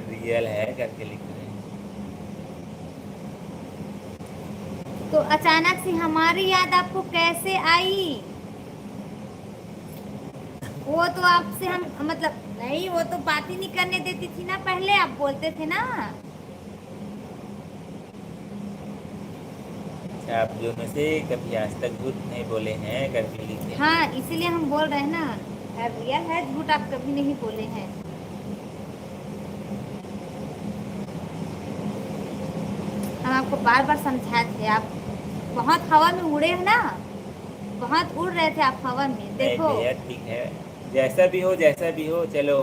रियल है करके लिख रहे हैं। तो अचानक से हमारी याद आपको कैसे आई? वो तो आपसे हम मतलब नहीं, वो तो बात ही नहीं करने देती थी ना, पहले आप बोलते थे ना। अच्छा, आप दोनों से कभी आज तक झूठ नहीं बोले हैं करके लिखे हैं। हाँ इसीलिए हम बोल रहे हैं ना, है रियल है, झूठ आप कभी नहीं बोले हैं। हम आपको बार बार समझाए थे, आप बहुत हवा में उड़े हैं ना, बहुत उड़ रहे थे आप हवा में, नहीं देखो। भैया ठीक है, जैसा भी हो जैसा भी हो, चलो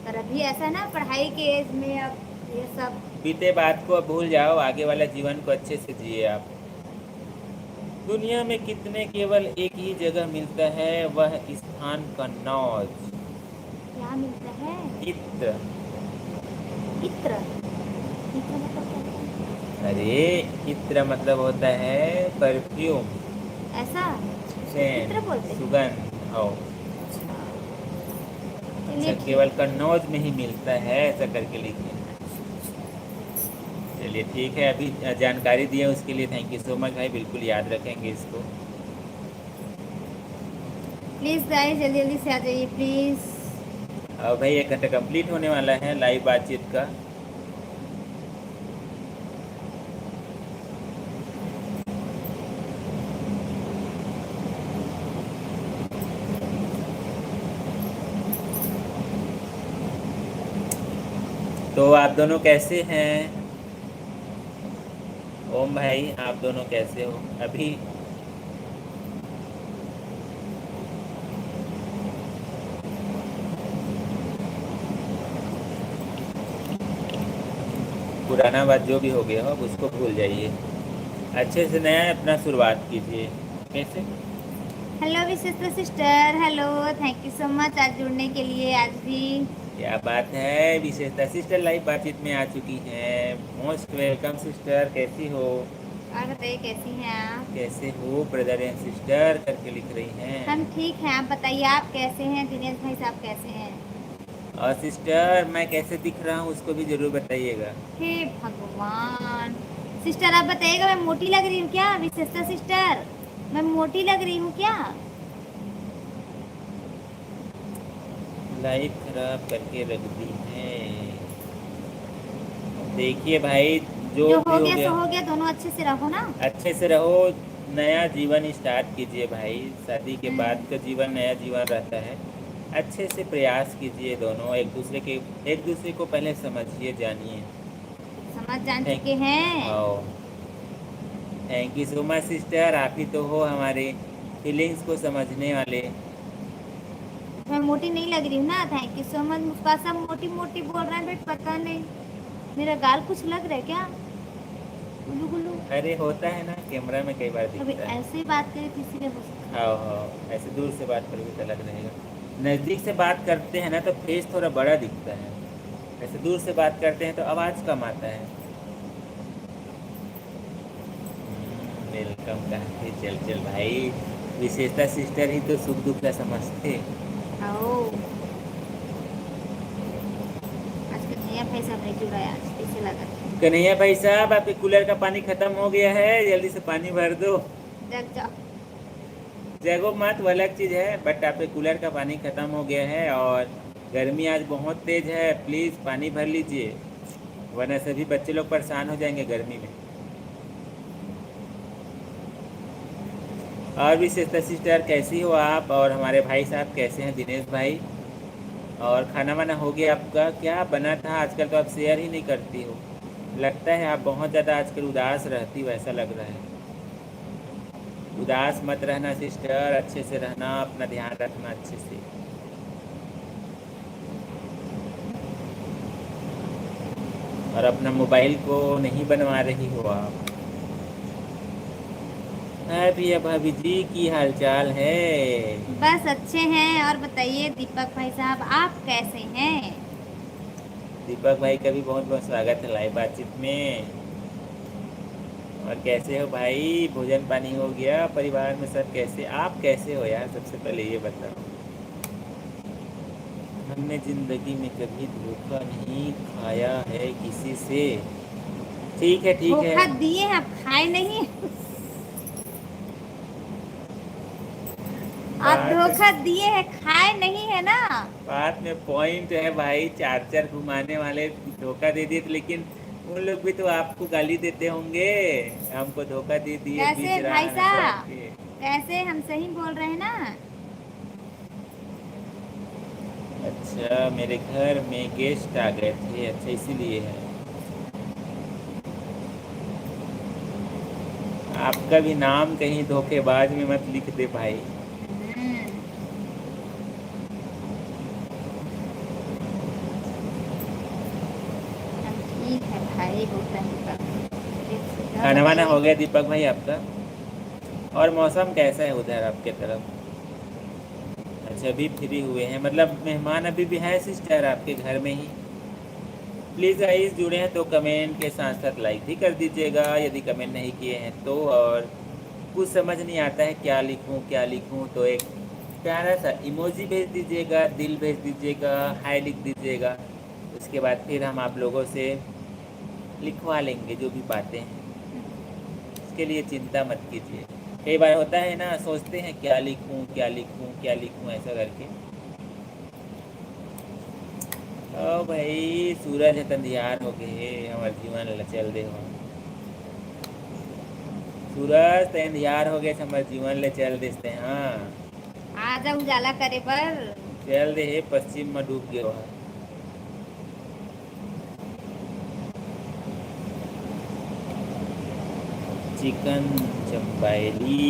पर अभी ऐसा ना, पढ़ाई के एज में अब ये सब। बीते बात को अब भूल जाओ, आगे वाला जीवन को अच्छे से जिए आप। दुनिया में कितने केवल एक ही जगह मिलता है, वह स्थान कन्नौज। क्या मिलता है? इत्र। इत्र। इत्र मतलब क्या होता है? अरे इत्र मतलब होता है परफ्यूम, ऐसा सेंट, इत्र बोलते हैं? सुगंध। हो चलिए अच्छा, ठीक। केवल कन्नौज में ही मिलता है, ऐसा करके लिखे। चलिए ठीक है, अभी जानकारी दी है उसके लिए थैंक यू सो मच भाई, बिल्कुल याद रखेंगे इसको। प्लीज गाइस जल्दी जल्दी से आ जाइए प्लीज। और भाई 1 घंटा कंप्लीट होने वाला है लाइव बातचीत का। तो आप दोनों कैसे हैं? ओम भाई आप दोनों कैसे हो अभी? पुराना बात जो भी हो गया हो अब उसको भूल जाइए, अच्छे से नया अपना शुरुआत कीजिए। कैसे? हेलो विशिष्ट sister, hello, thank you so much आज जुड़ने के लिए आज भी। क्या बात है, विशेषता सिस्टर लाइव बातचीत में आ चुकी हैं। मोस्ट वेलकम सिस्टर, कैसी हो? और बताइए कैसी हैं आप? कैसे हो ब्रदर एंड सिस्टर करके लिख रही हैं। हम ठीक हैं, आप बताइए आप कैसे हैं? दिनेश भाई साहब कैसे हैं? और सिस्टर मैं कैसे दिख रहा हूँ उसको भी जरूर बताइएगा। हे भगवान। सिस्टर आप बताइएगा, मैं मोटी लग रही हूँ क्या? विशेषता सिस्टर, मैं मोटी लग रही हूँ क्या? लाइफ खराब करके रख दी है। देखिए भाई, जो जो भी हो हो गया गया सो हो गया, दोनों अच्छे से रहो ना। अच्छे से रहो, नया जीवन स्टार्ट कीजिए भाई। शादी के बाद का जीवन नया जीवन रहता है। अच्छे से प्रयास कीजिए दोनों, एक दूसरे को पहले समझिए जानिए। समझ जान थैंक चुके हैं। आओ, thank you so much sister, आप ही तो हो हमारे फीलिंग्स को समझने वाले। मैं मोटी नहीं लग रही हूँ ना, थैंक यू सो मच। मुस्कान साहब मोटी मोटी बोल रहे हैं, बट पता नहीं मेरा गाल कुछ लग रहा है क्या? गुल्लू गुल्लू। अरे होता है ना, कैमरा में कई बार अभी दिखता है। ऐसे ही बात करी थी इसीलिए हो सकता हाँ हाँ, ऐसे दूर से बात करोगे तो अलग रहेगा। नज़दीक से बात करते हैं ना तो फेस थोड़ा बड़ा दिखता है, ऐसे दूर से बात करते हैं तो आवाज़ कम आता है। वेलकम कहते चल चल भाई, विशेषता सिस्टर ही तो सुख दुख का समझते। है। आओ, आज कन्हैया भाई साहब नहीं जुड़ा है, आज कैसे लगा? कन्हैया भाई साहब, आपके कूलर का पानी खत्म हो गया है, जल्दी से पानी भर दो। जग जाओ। जगो मत वो अलग चीज़ है, बट आपके कूलर का पानी ख़त्म हो गया है और गर्मी आज बहुत तेज़ है, प्लीज़ पानी भर लीजिए, वरना सभी बच्चे लोग परेशान हो जाएंगे गर्मी में। और भी सिस्टर कैसी हो आप? और हमारे भाई साहब कैसे हैं, दिनेश भाई? और खाना वाना हो गया आपका? क्या बना था? आजकल तो आप शेयर ही नहीं करती हो, लगता है आप बहुत ज़्यादा आजकल उदास रहती हो, ऐसा लग रहा है। उदास मत रहना सिस्टर, अच्छे से रहना, अपना ध्यान रखना अच्छे से। और अपना मोबाइल को नहीं बनवा रही हो आप? हाँ भैया भाभी जी की हाल चाल है। बस अच्छे हैं। और बताइए दीपक भाई साहब, आप कैसे हैं? दीपक भाई का भी बहुत बहुत स्वागत है लाइव बातचीत में। और कैसे हो भाई, भोजन पानी हो गया? परिवार में सब कैसे, आप कैसे हो यार? सबसे पहले ये बताओ। हमने जिंदगी में कभी धोखा नहीं खाया है किसी से। ठीक है ठीक है। धोखा दिए हैं, आप खाए नहीं? आप बात धोखा दिए हैं, खाए नहीं है ना? बात में पॉइंट है भाई, चार चार घुमाने वाले धोखा दे दिए, लेकिन उन लोग भी तो आपको गाली देते होंगे। हमको धोखा दे दिए बीच कैसे भाई राह में से साहब? आपके। कैसे? हम सही बोल रहे हैं ना? अच्छा, मेरे घर में गेस्ट आ गए थे, अच्छा इसीलिए है। आपका भी नाम कहीं धोखेबाज में मत लिख दे भाई। हम्म, हम ठीक है भाई, होता है कभी। एक सेकंड और खाना वाना बताइए। हो गया दीपक भाई आपका? और मौसम कैसा है उधर आपके तरफ? अच्छा, अभी फ्री हुए हैं, मतलब मेहमान अभी भी हैं सिस्टर आपके घर में ही? प्लीज़ गाइस, जुड़े हैं तो कमेंट के साथ साथ लाइक भी कर दीजिएगा यदि कमेंट नहीं किए हैं तो। और कुछ समझ नहीं आता है क्या लिखूं, तो एक प्यारा सा इमोजी भेज दीजिएगा, दिल भेज दीजिएगा, हाय लिख दीजिएगा। उसके बाद फिर हम आप लोगों से लिखवा लेंगे जो भी बातें हैं। इसके लिए चिंता मत कीजिए। कई बार होता है ना, सोचते हैं क्या लिखूं क्या लिखूं क्या लिखूं ऐसा करके। ओ भाई, सूरज है तंधियार हो गए, हमार जीवन ल चल दे हो। सूरज तंधियार हो गए, हमार जीवन ले चल देते हाँ। आजा उजाला करे पर। चल दे हे, पश्चिम में डूब गयो है। चिकन चम्बायली,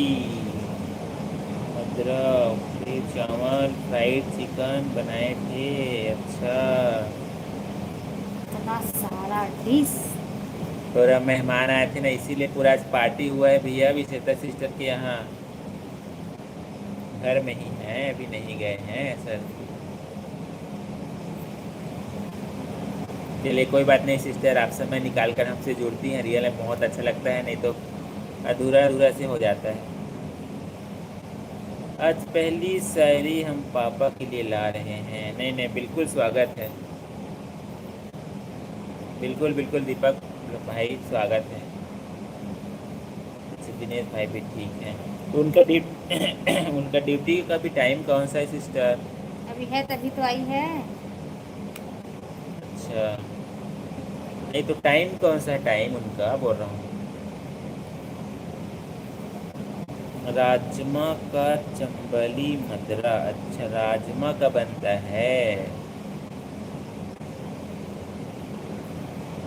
अदरक, फिर चावल, फ्राइड चिकन बनाए थे। अच्छा, इतना सारा डिश। थोड़ा मेहमान आए थे ना, इसीलिए पूरा आज पार्टी हुआ है भैया। अभी श्वेता सिस्टर के यहाँ घर में ही हैं, अभी नहीं गए हैं सर। चलिए कोई बात नहीं सिस्टर, आप समय निकाल कर हमसे जुड़ती हैं, रियल में बहुत अच्छा लगता है, नहीं तो अधूरा अधूरा से हो जाता है। आज पहली शायरी हम पापा के लिए ला रहे हैं। नहीं नहीं, बिल्कुल स्वागत है। बिल्कुल बिल्कुल दीपक भाई स्वागत है। अच्छा, दिनेश भाई भी ठीक हैं। तो उनका उनका ड्यूटी का भी टाइम कौन सा है सिस्टर? अभी है तभी तो आई है। अच्छा, नहीं तो टाइम कौन सा है, टाइम उनका बोल रहा हूँ। राजमा का चंबली मदरा, अच्छा राजमा का बनता है।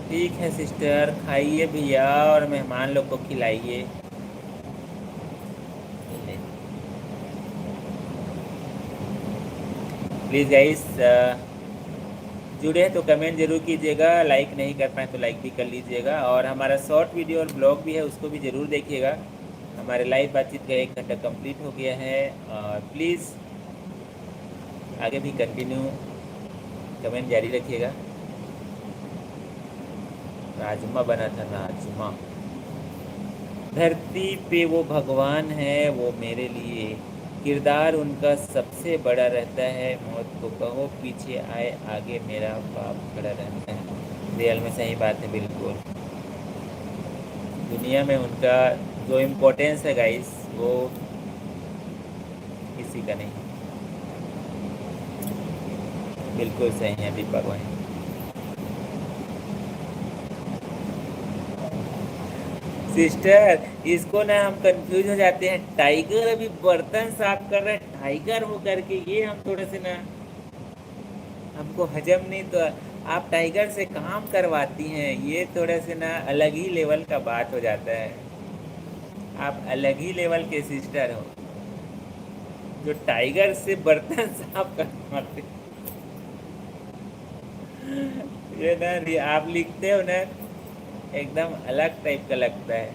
ठीक है सिस्टर, खाइए भैया और मेहमान लोग को खिलाइए। प्लीज़ गाइस, जुड़े हैं तो कमेंट जरूर कीजिएगा, लाइक नहीं कर पाए तो लाइक भी कर लीजिएगा। और हमारा शॉर्ट वीडियो और ब्लॉग भी है, उसको भी ज़रूर देखिएगा। हमारे लाइव बातचीत का 1 घंटा कंप्लीट हो गया है। और प्लीज़ आगे भी कंटिन्यू कमेंट जारी रखिएगा। राजमा बना था, राजमा। धरती पे वो भगवान है, वो मेरे लिए किरदार उनका सबसे बड़ा रहता है। मौत को कहो पीछे आए, आगे मेरा बाप खड़ा रहता है। रियल में सही बात है बिल्कुल। दुनिया में उनका जो इम्पोर्टेंस है गाइस, वो किसी का नहीं। बिल्कुल सही है दीपक भाई। सिस्टर, इसको ना हम कंफ्यूज हो जाते हैं। टाइगर अभी बर्तन साफ कर रहा है, टाइगर हो करके, ये हम थोड़े से ना, हमको हजम नहीं। तो आप टाइगर से काम करवाती हैं, ये थोड़ा से ना अलग ही लेवल का बात हो जाता है। आप अलग ही लेवल के सिस्टर हो जो टाइगर से बर्तन साफ करवाते। ये ना आप लिखते हो ना, एकदम अलग टाइप का लगता है।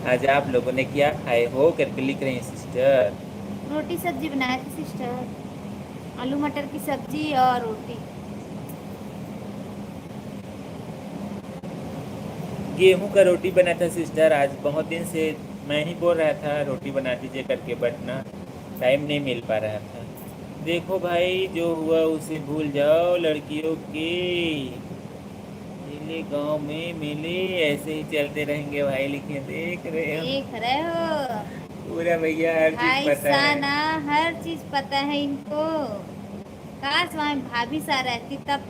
आज आप लोगों ने क्या खाए हो करके लिख रही हैं सिस्टर। रोटी सब्जी बनाए थे सिस्टर, आलू मटर की सब्जी और रोटी। गेहूं का रोटी बना था सिस्टर, आज बहुत दिन से मैं ही बोल रहा था रोटी बना दीजिए करके, बट ना टाइम नहीं मिल पा रहा था। देखो भाई, जो हुआ उसे भूल जाओ लड़कियों के। मेले गांव में मेले ऐसे ही चलते रहेंगे भाई, लिखे देख रहे हो। देख रहे हो पूरा भैया हर चीज भाई पता है। साना, हर चीज पता है इनको। काश वहाँ भाभी सा रहती तब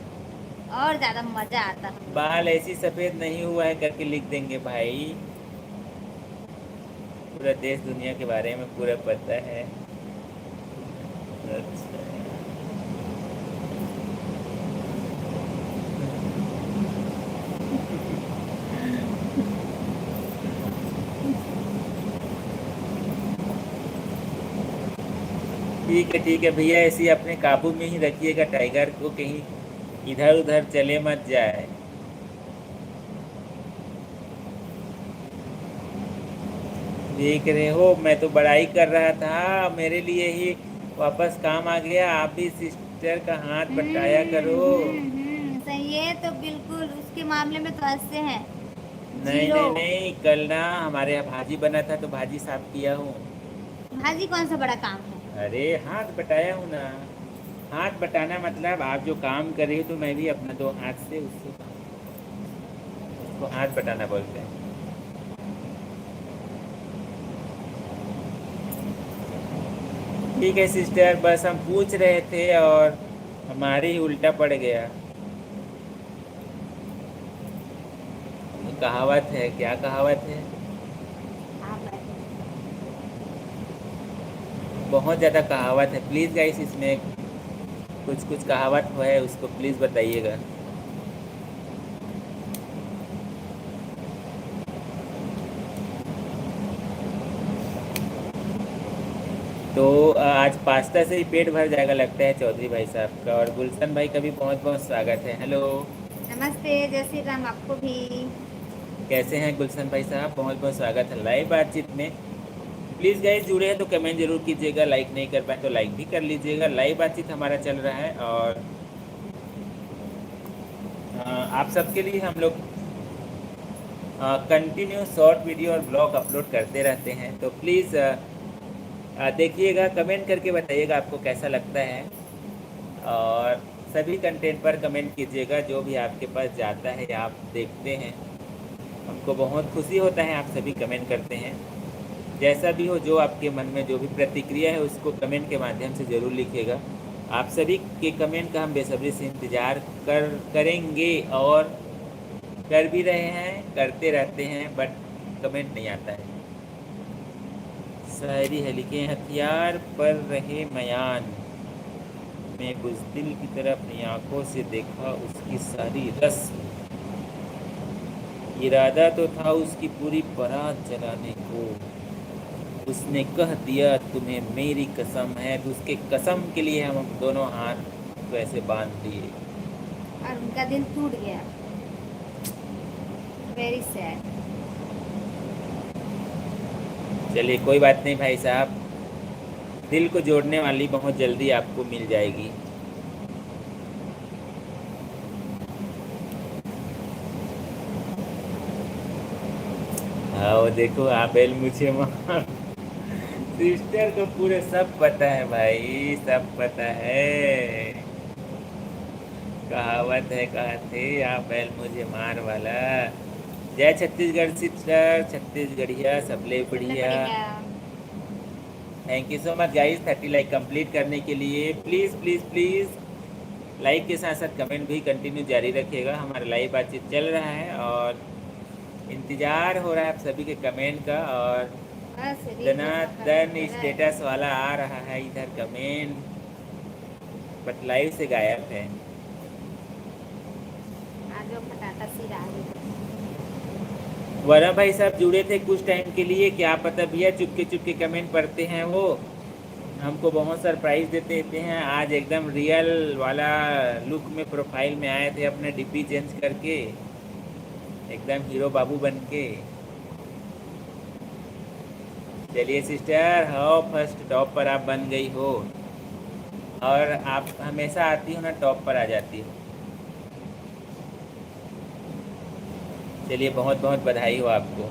और ज्यादा मजा आता हम लोग बाल ऐसी सफेद नहीं हुआ है करके लिख देंगे भाई। पूरा देश दुनिया के बारे में पूरा पता है। अच्छा। ठीक है भैया, ऐसे ही अपने काबू में ही रखिएगा टाइगर को, कहीं इधर उधर चले मत जाए। देख रहे हो, मैं तो बड़ाई कर रहा था, मेरे लिए ही वापस काम आ गया। आप भी सिस्टर का हाथ बटाया करो। सही है तो बिल्कुल, उसके मामले में तो हंसते हैं। नहीं जीरो। नहीं नहीं, कल ना हमारे यहाँ भाजी बना था तो भाजी साफ किया हूँ। भाजी कौन सा बड़ा काम है? अरे हाथ बटाया हूँ ना। हाथ बटाना मतलब आप जो काम कर रही हो तो मैं भी अपना दो हाथ से उससे, उसको हाथ बटाना बोलते हैं। ठीक है सिस्टर, बस हम पूछ रहे थे और हमारे ही उल्टा पड़ गया। कहावत है, क्या कहावत है? आप बहुत ज़्यादा कहावत है। प्लीज़ गाइस, इसमें कुछ कुछ कहावत है उसको प्लीज़ बताइएगा। तो आज पास्ता से ही पेट भर जाएगा लगता है चौधरी भाई साहब का। और गुलशन भाई का भी बहुत बहुत स्वागत है। हेलो, नमस्ते, जय श्री राम आपको भी। कैसे हैं गुलशन भाई साहब? बहुत बहुत स्वागत है लाइव बातचीत में। प्लीज़ गाइस, जुड़े हैं तो कमेंट जरूर कीजिएगा, लाइक नहीं कर पाए तो लाइक भी कर लीजिएगा। लाइव बातचीत हमारा चल रहा है और आप सबके लिए हम लोग कंटिन्यू शॉर्ट वीडियो और ब्लॉग अपलोड करते रहते हैं। तो प्लीज़ देखिएगा, कमेंट करके बताइएगा आपको कैसा लगता है। और सभी कंटेंट पर कमेंट कीजिएगा जो भी आपके पास जाता है या आप देखते हैं। हमको बहुत खुशी होता है आप सभी कमेंट करते हैं। जैसा भी हो, जो आपके मन में जो भी प्रतिक्रिया है उसको कमेंट के माध्यम से ज़रूर लिखिएगा। आप सभी के कमेंट का हम बेसब्री से इंतज़ार करेंगे और कर भी रहे हैं, करते रहते हैं, बट कमेंट नहीं आता है। शायरी है, लिखे हथियार पर रहे मयान, मैं बुज़दिल की तरह अपनी आंखों से देखा उसकी सारी रस्म। इरादा तो था उसकी पूरी बारात जलाने को, उसने कह दिया तुम्हें मेरी कसम है, तो उसके कसम के लिए हम दोनों हाथ तो ऐसे बांध दिए। और उनका दिल टूट गया। Very sad. चलिए कोई बात नहीं भाई साहब, दिल को जोड़ने वाली बहुत जल्दी आपको मिल जाएगी। हाँ वो देखो, आबेल मुझे मार। सिस्टर को पूरे सब पता है भाई, सब पता है। कहावत है, कहा थे आबेल मुझे मार वाला। जय छत्तीसगढ़ सिस्टर, छत्तीसगढ़िया सबले बढ़िया। बढ़िया। Thank you so much guys 30 like complete करने के लिए। प्लीज़ प्लीज़ प्लीज़ लाइक के साथ साथ कमेंट भी कंटिन्यू जारी रखिएगा। हमारा लाइव बातचीत चल रहा है और इंतज़ार हो रहा है आप सभी के कमेंट का। और बस धनाधन स्टेटस वाला आ रहा है इधर कमेंट, बट लाइव से गायब है। आलू पटाटा सीरा आलू। वरुण भाई साहब जुड़े थे कुछ टाइम के लिए, क्या पता भैया चुपके चुपके कमेंट पढ़ते हैं वो, हमको बहुत सरप्राइज देते हैं। आज एकदम रियल वाला लुक में प्रोफाइल में आए थे, अपने डीपी चेंज करके एकदम हीरो बाबू बन के। चलिए सिस्टर, हाँ फर्स्ट टॉप पर आप बन गई हो, और आप हमेशा आती हो ना टॉप पर आ जाती हो। चलिए बहुत बहुत बधाई हो आपको।